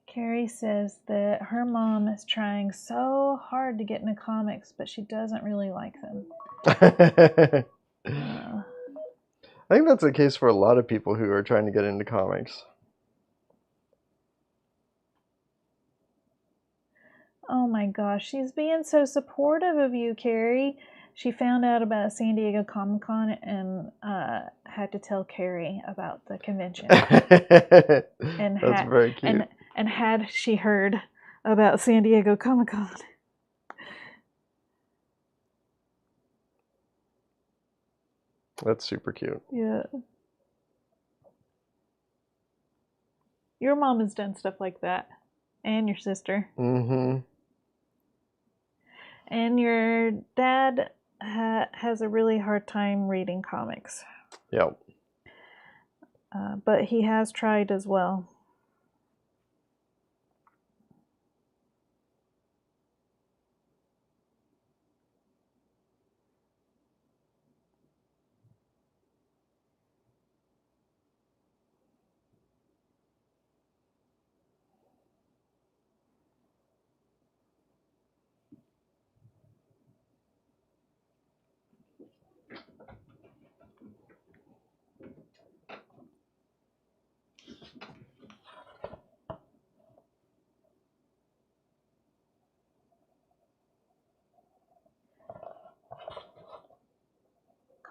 Carrie says that her mom is trying so hard to get into comics, but she doesn't really like them. I think that's the case for a lot of people who are trying to get into comics. Oh my gosh, she's being so supportive of you, Carrie. She found out about San Diego Comic-Con and had to tell Carrie about the convention. And that's very cute. And had she heard about San Diego Comic-Con. That's super cute. Yeah. Your mom has done stuff like that. And your sister. Mm-hmm. And your dad has a really hard time reading comics. Yep. But he has tried as well.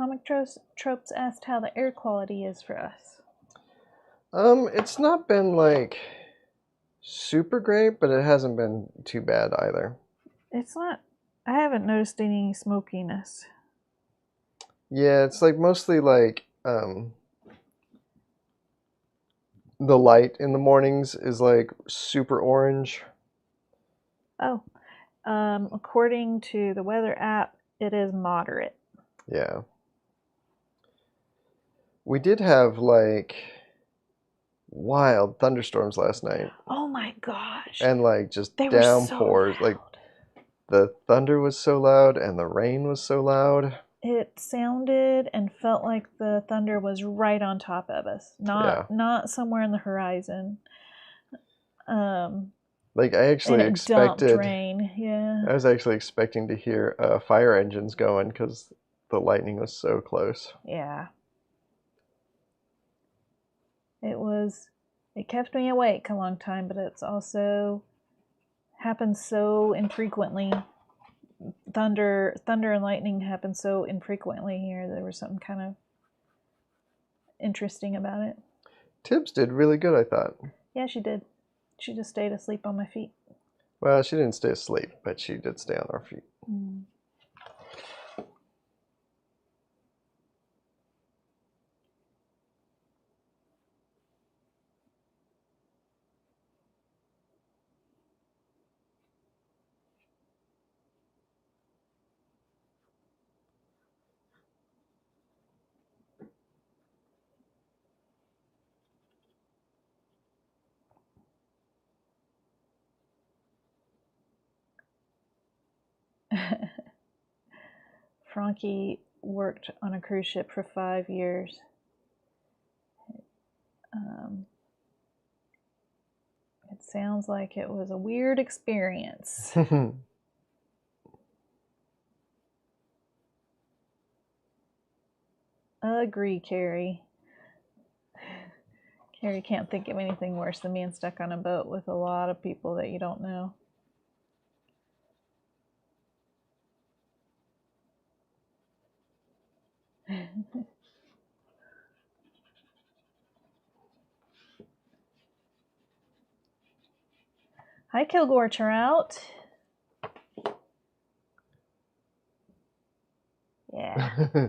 Comic Tropes asked how the air quality is for us. It's not been like super great, but it hasn't been too bad either. It's not. I haven't noticed any smokiness. Yeah, it's like mostly like the light in the mornings is like super orange. Oh, according to the weather app, it is moderate. Yeah. We did have like wild thunderstorms last night. Oh my gosh. And like just they were downpours. So like the thunder was so loud and the rain was so loud. It sounded and felt like the thunder was right on top of us, not somewhere in the horizon. Like I actually and it dumped rain. Yeah. I was actually expecting to hear fire engines going because the lightning was so close. Yeah. It kept me awake a long time, but it's also happened so infrequently. Thunder and lightning happen so infrequently here. There was something kind of interesting about it. Tibbs did really good, I thought. Yeah, she did. She just stayed asleep on my feet. Well, she didn't stay asleep, but she did stay on our feet. Mm. Frankie worked on a cruise ship for 5 years. It sounds like it was a weird experience. Agree, Carrie. Carrie can't think of anything worse than being stuck on a boat with a lot of people that you don't know. Hi, Kilgore Trout. Yeah.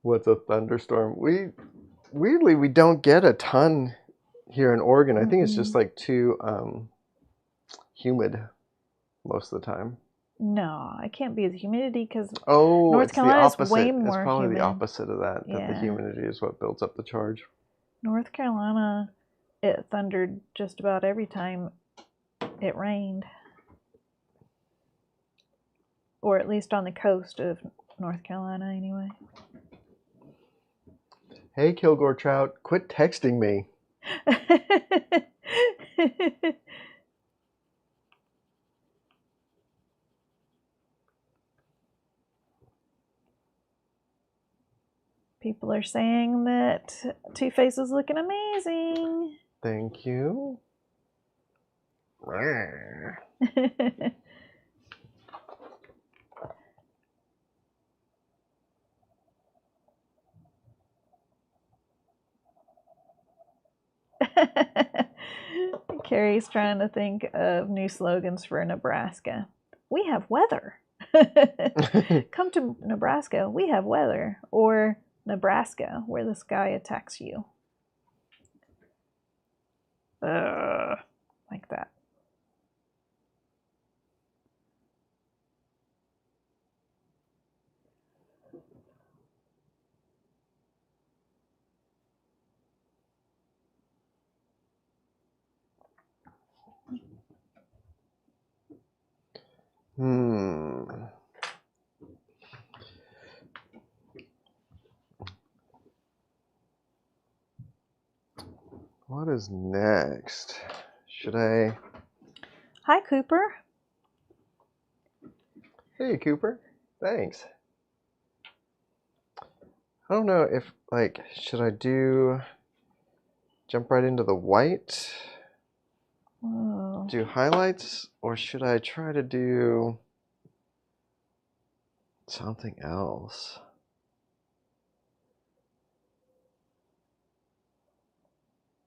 What's a thunderstorm? Weirdly we don't get a ton here in Oregon. I think it's just like too humid most of the time. No, it can't be the humidity because North Carolina is way more It's probably humid. the opposite of that. That the humidity is what builds up the charge. North Carolina, it thundered just about every time it rained. Or at least on the coast of North Carolina, anyway. Hey, Kilgore Trout, quit texting me. People are saying that Two-Face is looking amazing. Thank you. Carrie's trying to think of new slogans for Nebraska. We have weather. Come to Nebraska, we have weather. Or Nebraska, where the sky attacks you. Like that. What is next? Should I... Hi, Cooper. Hey, Cooper. Thanks. I don't know if, like, should I jump right into the white? Whoa. Do highlights? Or should I try to do something else.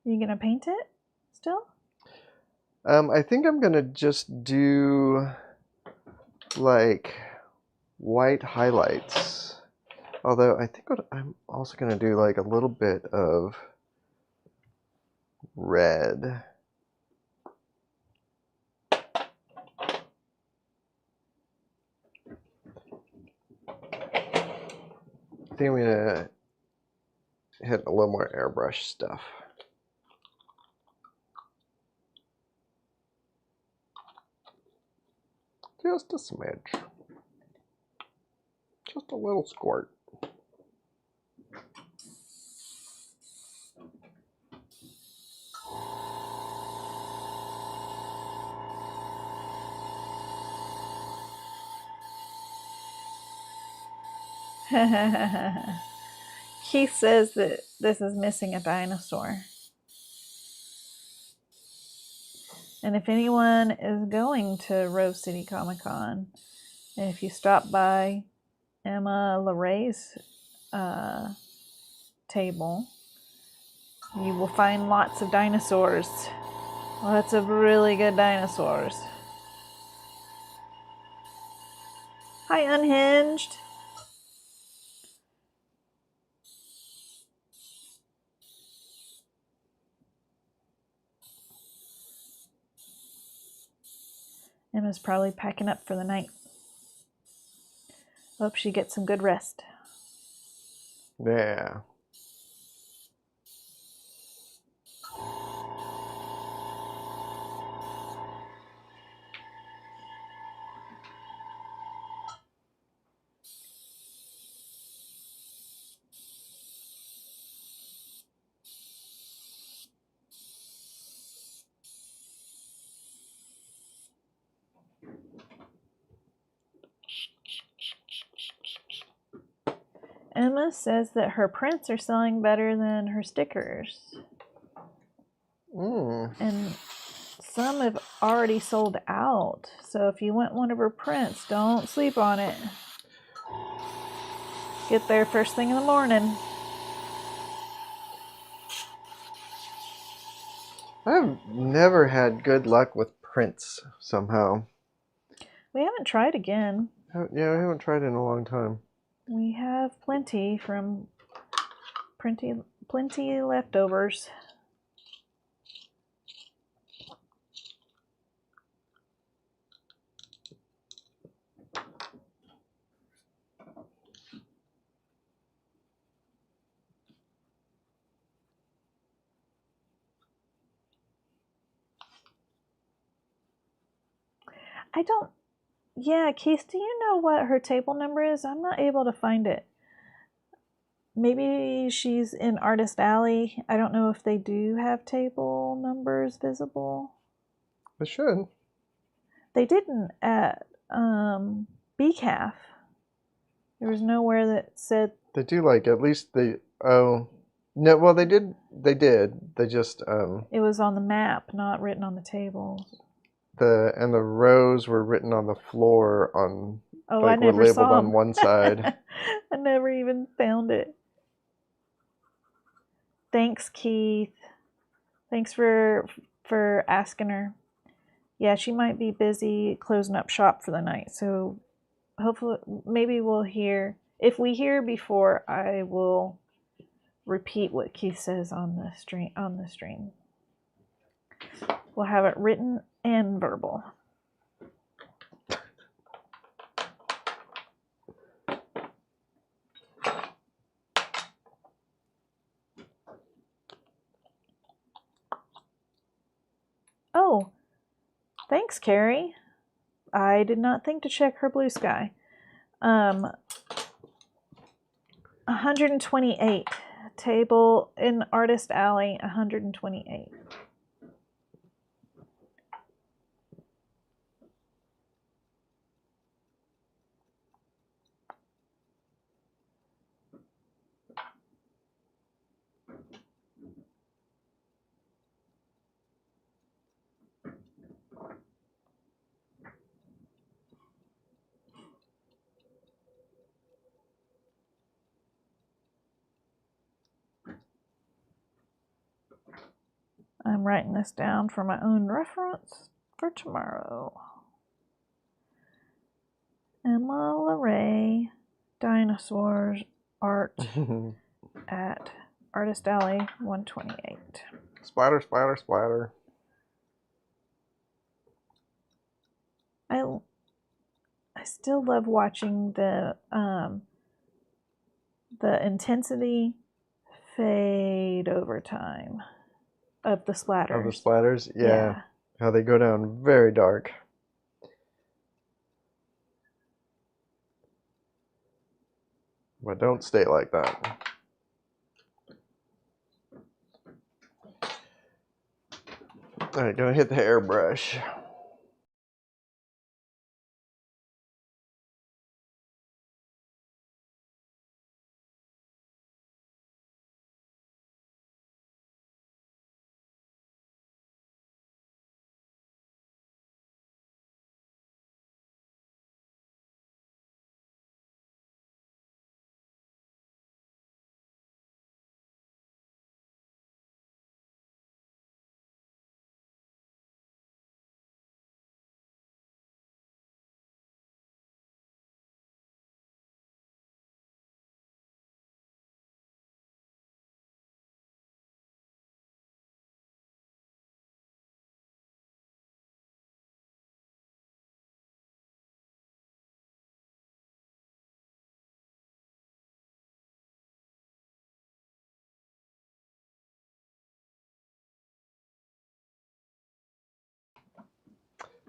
You gonna paint it still? I think I'm gonna just do like white highlights. Although I think what I'm also gonna do like a little bit of red. I think I'm gonna hit a little more airbrush stuff. Just a smidge. Just a little squirt. Keith says that this is missing a dinosaur. And if anyone is going to Rose City Comic Con, if you stop by Emma LeRay's table, you will find lots of dinosaurs. Lots of really good dinosaurs. Hi, Unhinged. Emma's probably packing up for the night. Hope she gets some good rest. Yeah. Emma says that her prints are selling better than her stickers. And some have already sold out. So if you want one of her prints, don't sleep on it. Get there first thing in the morning. I've never had good luck with prints somehow. We haven't tried again. Yeah, I haven't tried in a long time. We have plenty from plenty leftovers. Yeah, Keith, do you know what her table number is? I'm not able to find it. Maybe she's in Artist Alley. I don't know if they do have table numbers visible. They should. They didn't at BCAF. There was nowhere that said... They do like, at least they... Oh. No, well, they did. They did. They just... It was on the map, not written on the table. And the rows were written on the floor on... Oh, like, I never were labeled saw on one side. I never even found it. Thanks, Keith. Thanks for asking her. Yeah, she might be busy closing up shop for the night. So hopefully, maybe we'll hear. If we hear before, I will repeat what Keith says on the stream. We'll have it written and verbal. Oh, thanks, Carrie. I did not think to check her BlueSky. 128. Table in Artist Alley, 128. I'm writing this down for my own reference for tomorrow. Emma LeRae, Dinosaurs Art at Artist Alley 128. Splatter, splatter, splatter. I still love watching the intensity fade over time of the splatters. Of the splatters? Yeah. How they go down very dark. But don't stay like that. Alright, gonna hit the hairbrush.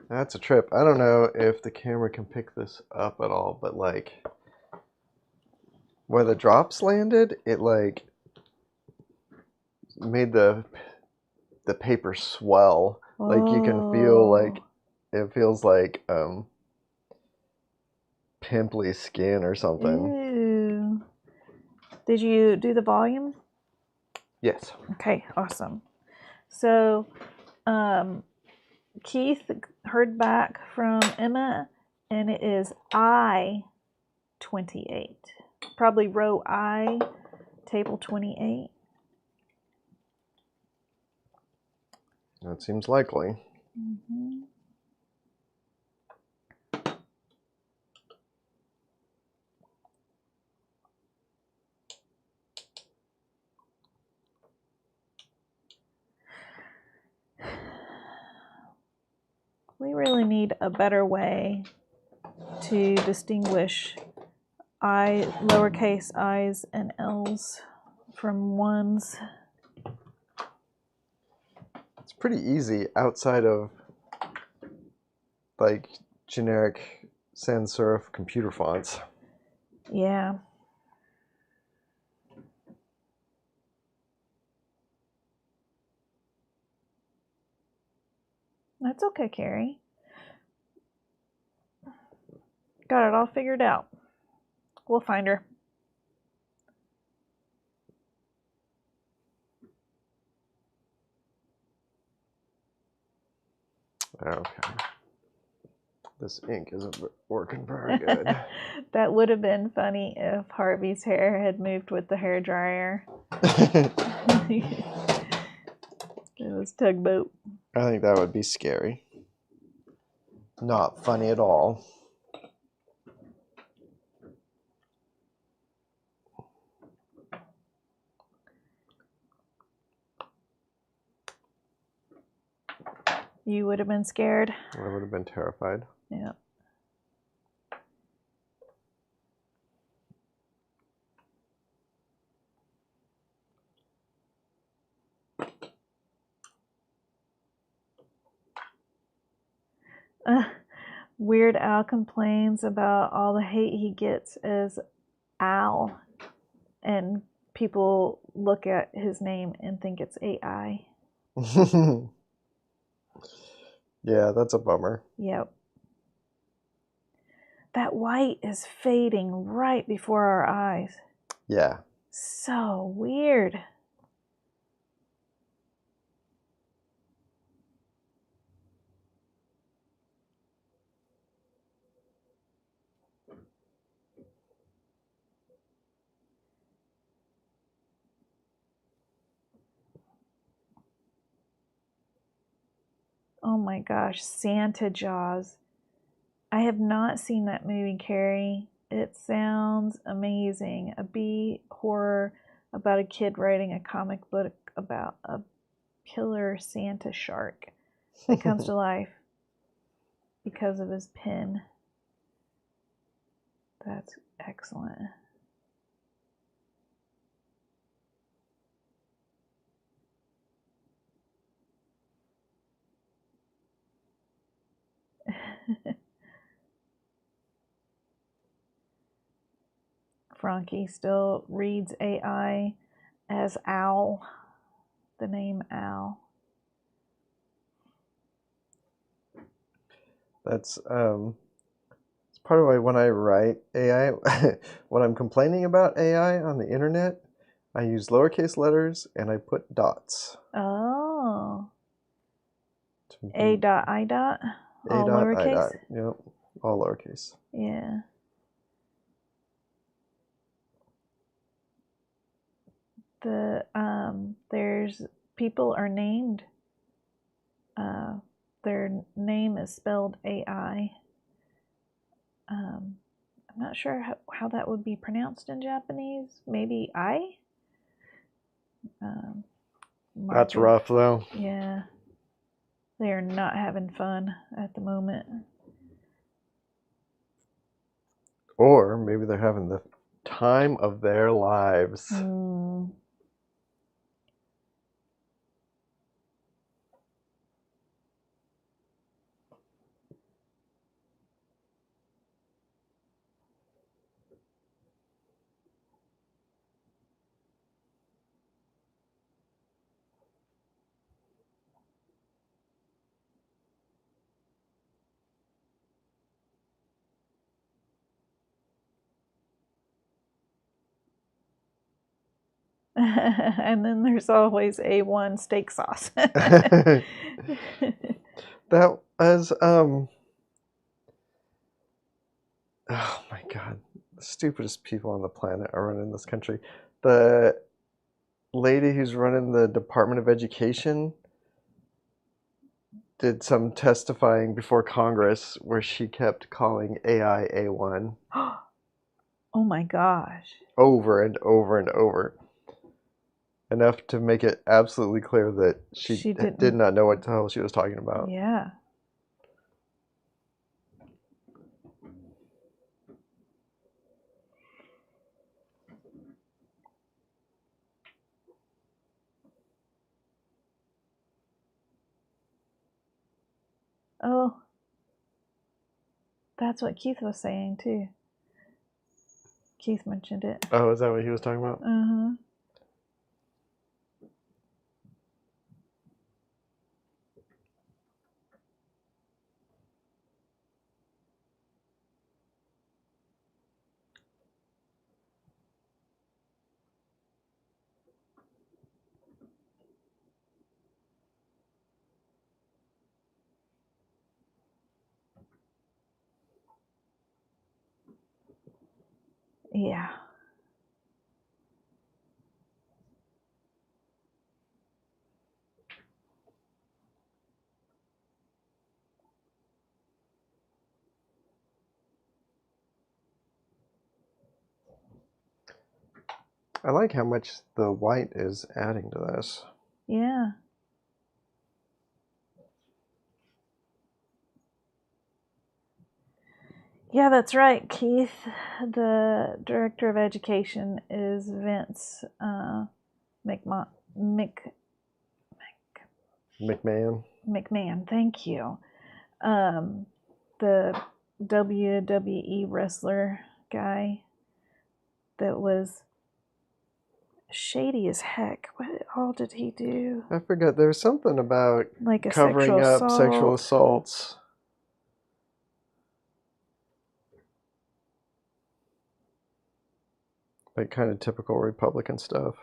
That's a trip. I don't know if the camera can pick this up at all, but like where the drops landed, it like made the paper swell. Oh. Like you can feel like it feels like pimply skin or something. Ew. Did you do the volume? Yes. Okay, awesome. So Keith heard back from Emma, and it is I-28. Probably row I, table 28. That seems likely. Mm-hmm. We really need a better way to distinguish lowercase i's and l's from ones. It's pretty easy outside of like generic sans serif computer fonts. Yeah. That's okay, Carrie. Got it all figured out. We'll find her. Okay. This ink isn't working very good. That would have been funny if Harvey's hair had moved with the hairdryer. It was tugboat. I think that would be scary. Not funny at all. You would have been scared. I would have been terrified. Yeah. Weird Al complains about all the hate he gets as Al, and people look at his name and think it's AI. Yeah, that's a bummer. Yep. That white is fading right before our eyes. Yeah. So weird. Oh my gosh, Santa Jaws. I have not seen that movie, Carrie. It sounds amazing. A B horror about a kid writing a comic book about a killer Santa shark that comes to life because of his pen. That's excellent. Frankie still reads AI as Owl, the name Owl. That's it's part of why when I write AI, when I'm complaining about AI on the internet, I use lowercase letters and I put dots. Oh. A dot I dot. All A dot I lowercase. dot. Yep, all lowercase. Yeah. There's people are named. Their name is spelled AI. I'm not sure how that would be pronounced in Japanese. Maybe I. That's rough though. Yeah. They are not having fun at the moment. Or maybe they're having the time of their lives. And then there's always A1 steak sauce. That was oh my god, the stupidest people on the planet are running this country. The lady who's running the Department of Education did some testifying before Congress where she kept calling AI A1 Oh my gosh. over and over and over. Enough to make it absolutely clear that she did not know what the hell she was talking about. Yeah. Oh, that's what Keith was saying too. Keith mentioned it. Oh, is that what he was talking about? Uh-huh. Yeah. I like how much the white is adding to this. Yeah. Yeah, that's right, Keith. The director of education is Vince McMahon. Thank you. The WWE wrestler guy that was shady as heck. What all did he do? I forgot. There was something about like a covering up sexual assaults. Like kind of typical Republican stuff.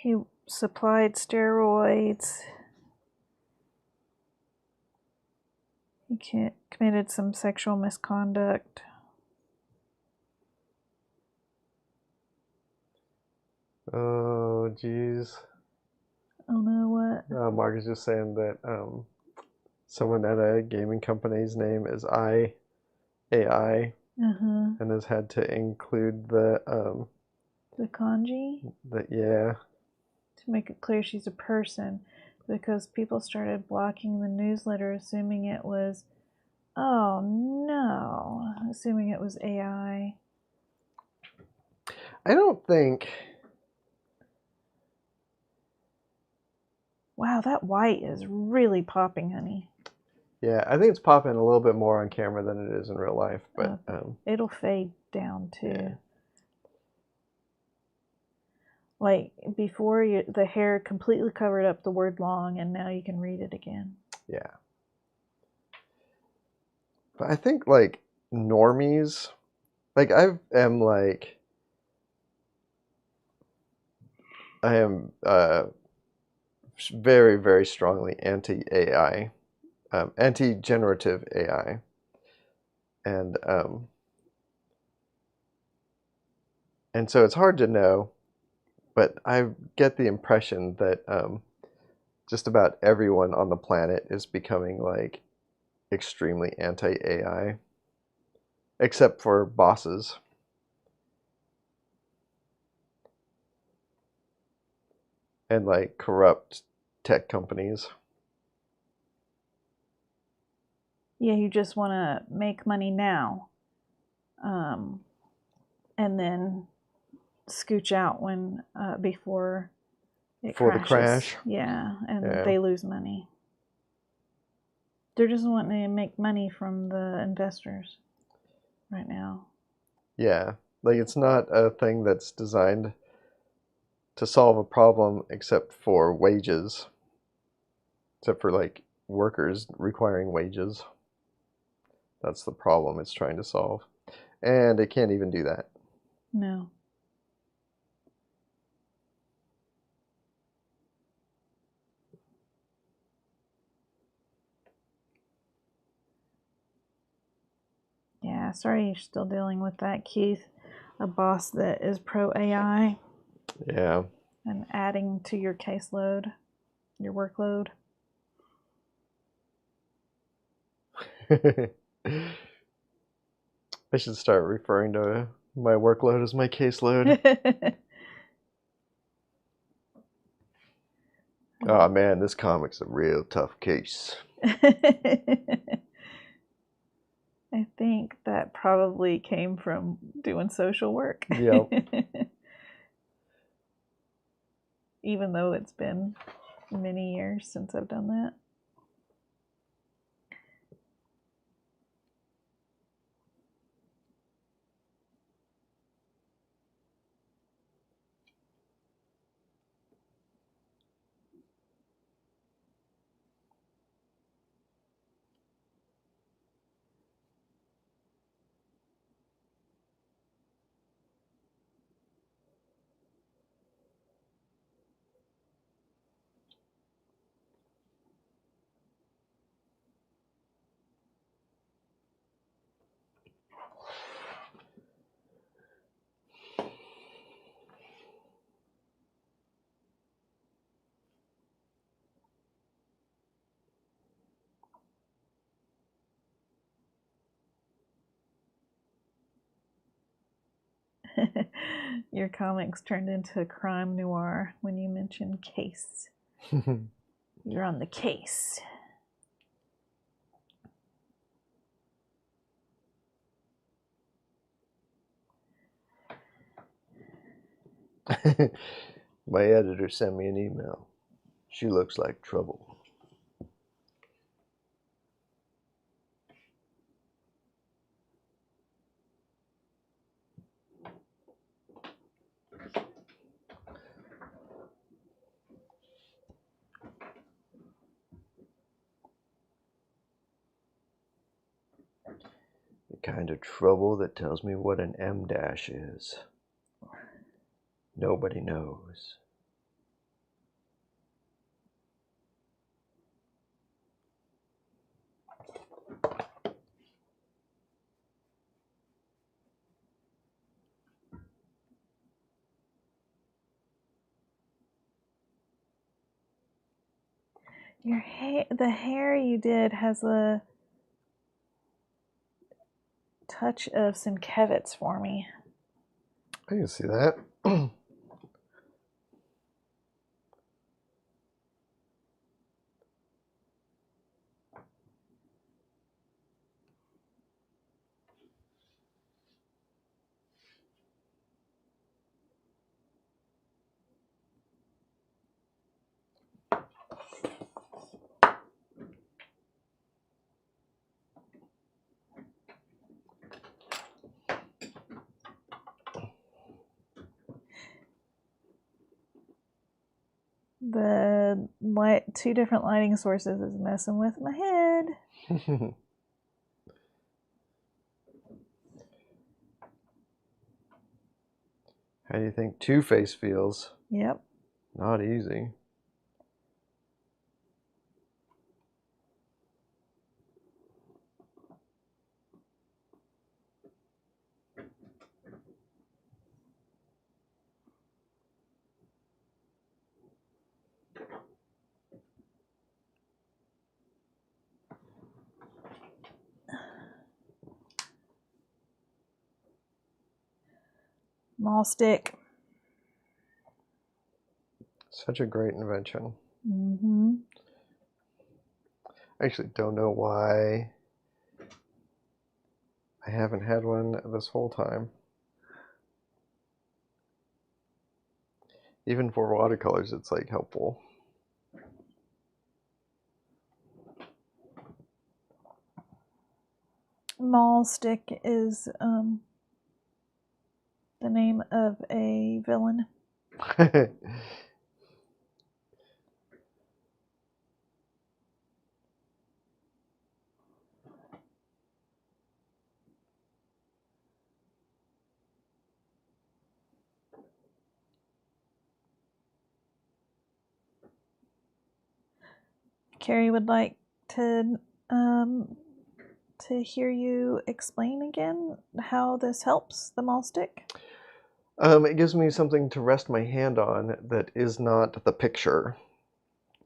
He supplied steroids. He committed some sexual misconduct. Oh, jeez. Oh no, what? Mark is just saying that someone at a gaming company's name is AI, and has had to include the kanji. Yeah. To make it clear she's a person, because people started blocking the newsletter, assuming it was, oh no, assuming it was AI. I don't think. Wow, that white is really popping, honey. Yeah, I think it's popping a little bit more on camera than it is in real life, but it'll fade down too. Yeah. Like before, the hair completely covered up the word long, and now you can read it again. Yeah. But I think like normies, like I am very, very strongly anti-AI, anti-generative AI, and so it's hard to know, but I get the impression that just about everyone on the planet is becoming like extremely anti-AI, except for bosses. And like corrupt tech companies. Yeah, you just want to make money now, and then scooch out when before it For crashes. the crash. Yeah, and they lose money. They're just wanting to make money from the investors right now. Yeah, like it's not a thing that's designed to solve a problem except for wages. Except for like workers requiring wages. That's the problem it's trying to solve. And it can't even do that. No. Yeah, sorry you're still dealing with that, Keith. A boss that is pro AI. Yeah. And adding to your caseload, your workload. I should start referring to my workload as my caseload. Oh man, this comic's a real tough case. I think that probably came from doing social work. Yep. Even though it's been many years since I've done that. Your comics turned into a crime noir when you mentioned case. You're on the case. My editor sent me an email. She looks like trouble. The kind of trouble that tells me what an M dash is. Nobody knows. Your hair, the hair you did has a touch of Sienkiewicz for me. I can see that. The two different lighting sources is messing with my head. How do you think Two-Face feels? Yep. Not easy. Mall stick. Such a great invention. Mm-hmm. I actually don't know why I haven't had one this whole time. Even for watercolors, it's like helpful. Mall stick is the name of a villain. Carrie would like to hear you explain again how this helps the mall stick. It gives me something to rest my hand on that is not the picture.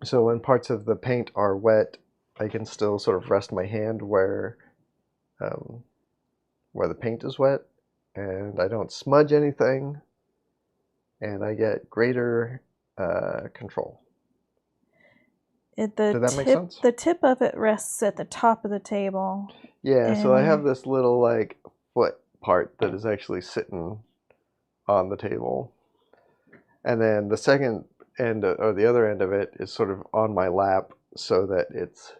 So when parts of the paint are wet, I can still sort of rest my hand where the paint is wet, and I don't smudge anything, and I get greater control. Did that make sense? The tip of it rests at the top of the table. Yeah, so I have this little like foot part that is actually sitting on the table. And then the second end, or the other end of it, is sort of on my lap so that it's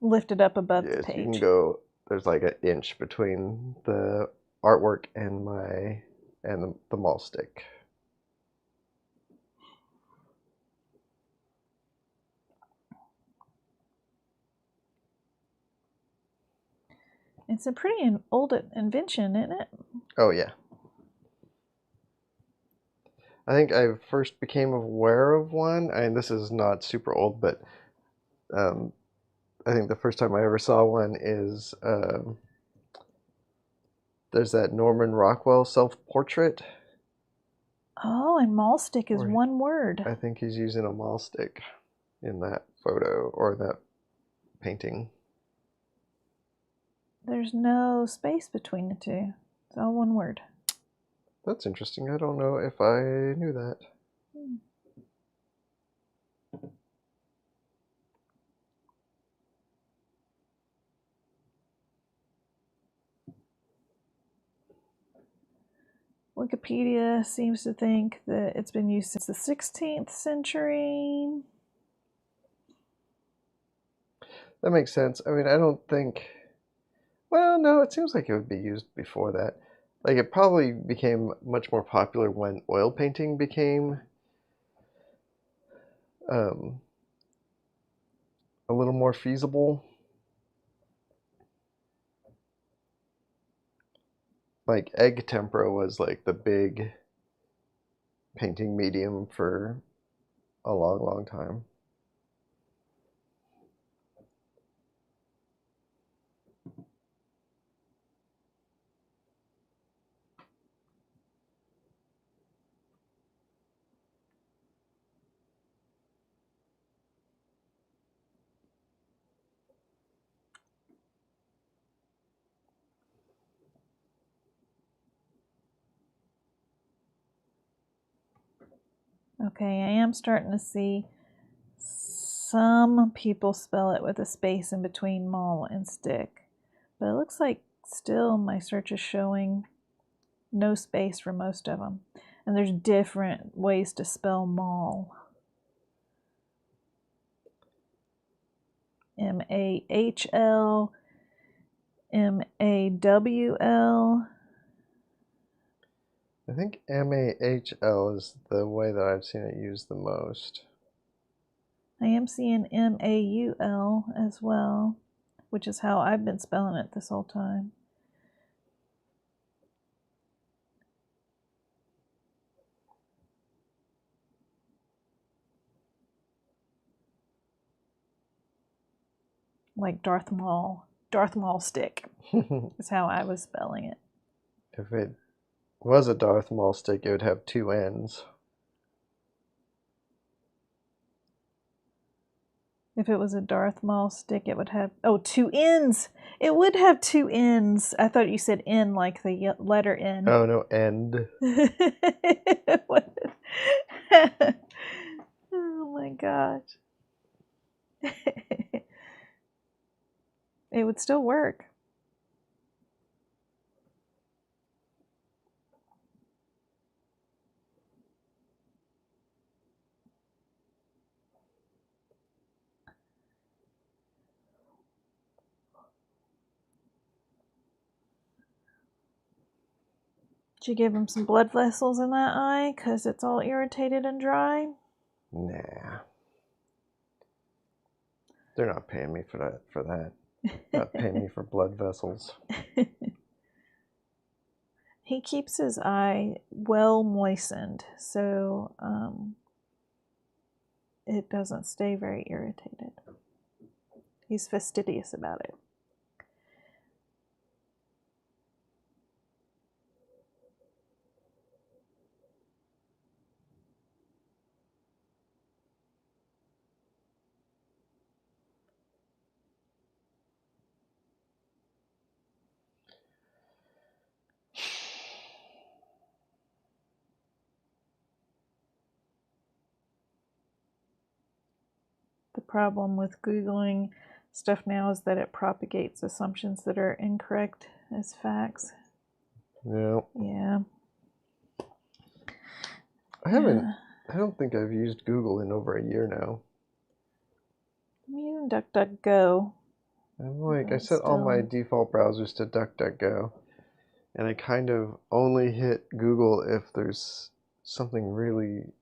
lifted up above the page. You can go, there's like an inch between the artwork and the mall stick. It's a pretty old invention, isn't it? Oh, yeah. I think I first became aware of one. I mean, this is not super old, but I think the first time I ever saw one is there's that Norman Rockwell self-portrait. Oh, and mall stick is one word. I think he's using a mall stick in that photo or that painting. There's no space between the two. It's all one word. That's interesting. I don't know if I knew that. Wikipedia seems to think that it's been used since the 16th century. That makes sense. I mean, I don't think... Well, no, it seems like it would be used before that. Like, it probably became much more popular when oil painting became a little more feasible. Like, egg tempera was like the big painting medium for a long, long time. Okay, I am starting to see some people spell it with a space in between mall and stick. But it looks like still my search is showing no space for most of them. And there's different ways to spell mall. M-A-H-L, M-A-W-L. I think M-A-H-L is the way that I've seen it used the most. I am seeing M-A-U-L as well, which is how I've been spelling it this whole time. Like Darth Maul stick is how I was spelling it. If it was a Darth Maul stick, it would have two ends. If it was a Darth Maul stick, it would have, oh, two ends. It would have two ends. I thought you said N like the letter N. Oh, no, end. Oh my gosh. It would still work. Did you give him some blood vessels in that eye because it's all irritated and dry? Nah. They're not paying me for that. Not paying me for blood vessels. He keeps his eye well moistened, so it doesn't stay very irritated. He's fastidious about it. The problem with Googling stuff now is that it propagates assumptions that are incorrect as facts. Yeah. Yeah. I don't think I've used Google in over a year now. I'm using DuckDuckGo. I set all my default browsers to DuckDuckGo, and I kind of only hit Google if there's something really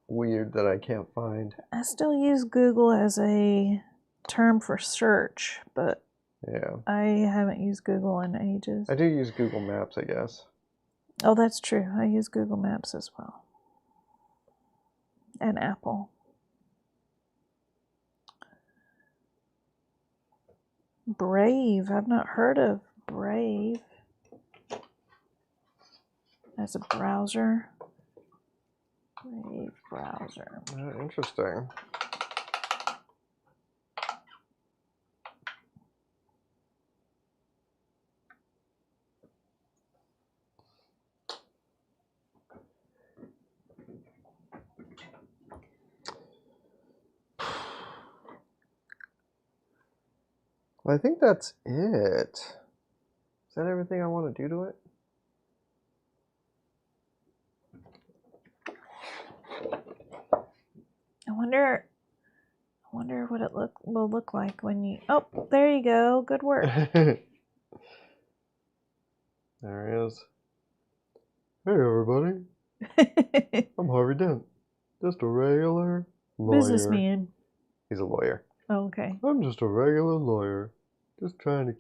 weird that I can't find. I still use Google as a term for search, but yeah, I haven't used Google in ages. I do use Google Maps, I guess. Oh, that's true. I use Google Maps as well. And Apple. Brave. I've not heard of Brave as a browser. Brave browser. Interesting. Well, I think that's it. Is that everything I want to do to it? I wonder what it will look like when you. Oh, there you go. Good work. There he is. Hey, everybody. I'm Harvey Dent. Just a regular lawyer. Businessman. He's a lawyer. Oh, okay. I'm just a regular lawyer. Just trying to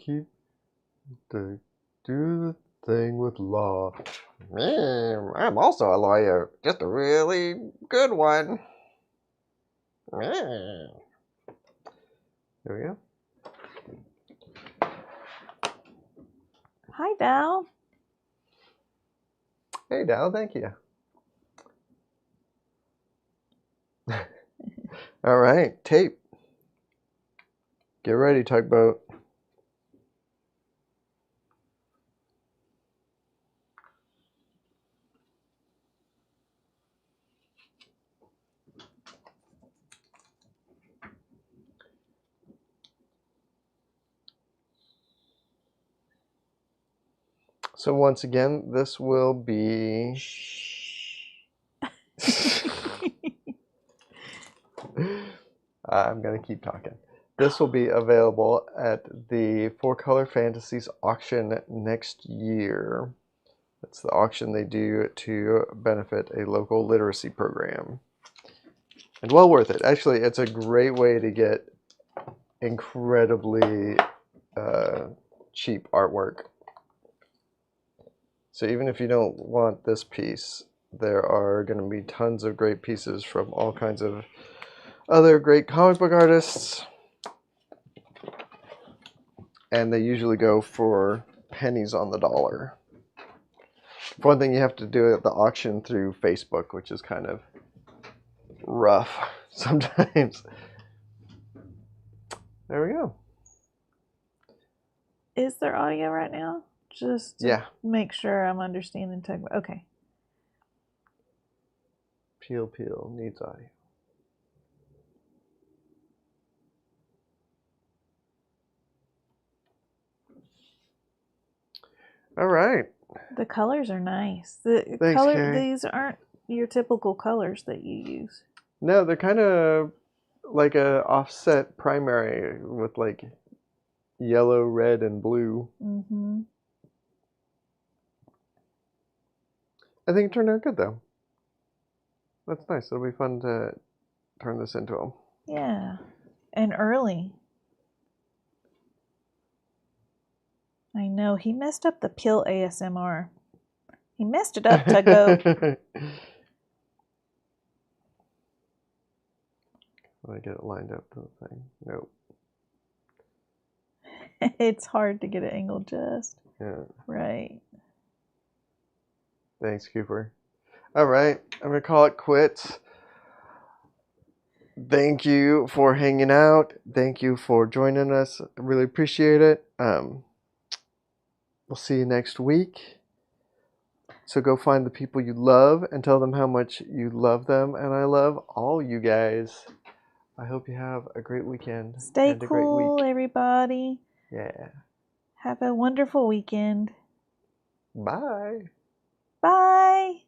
do the thing with law. I'm also a lawyer. Just a really good one. There we go. Hi, Dal. Hey, Dal, thank you. All right, tape. Get ready, tugboat. So once again, this will be... I'm going to keep talking. This will be available at the Four Color Fantasies auction next year. That's the auction they do to benefit a local literacy program. And well worth it. Actually, it's a great way to get incredibly cheap artwork. So even if you don't want this piece, there are going to be tons of great pieces from all kinds of other great comic book artists. And they usually go for pennies on the dollar. One thing, you have to do at the auction through Facebook, which is kind of rough sometimes. There we go. Is there audio right now? Just to make sure I'm understanding tech. Okay. Peel needs audio. All right. The colors are nice. The Thanks, color Carrie. These aren't your typical colors that you use. No, they're kind of like a offset primary with like yellow, red, and blue. Mm-hmm. I think it turned out good though. That's nice. It'll be fun to turn this into them. Yeah, and early. I know, he messed up the pill ASMR. He messed it up, Tugboat. I get it lined up to the thing. Nope. It's hard to get it angled just. Yeah. Right. Thanks, Cooper. All right, I'm gonna call it quits. Thank you for hanging out. Thank you for joining us. I really appreciate it. We'll see you next week. So go find the people you love and tell them how much you love them. And I love all you guys. I hope you have a great weekend. Stay and a cool, great week. everybody. Yeah. Have a wonderful weekend. Bye. Bye.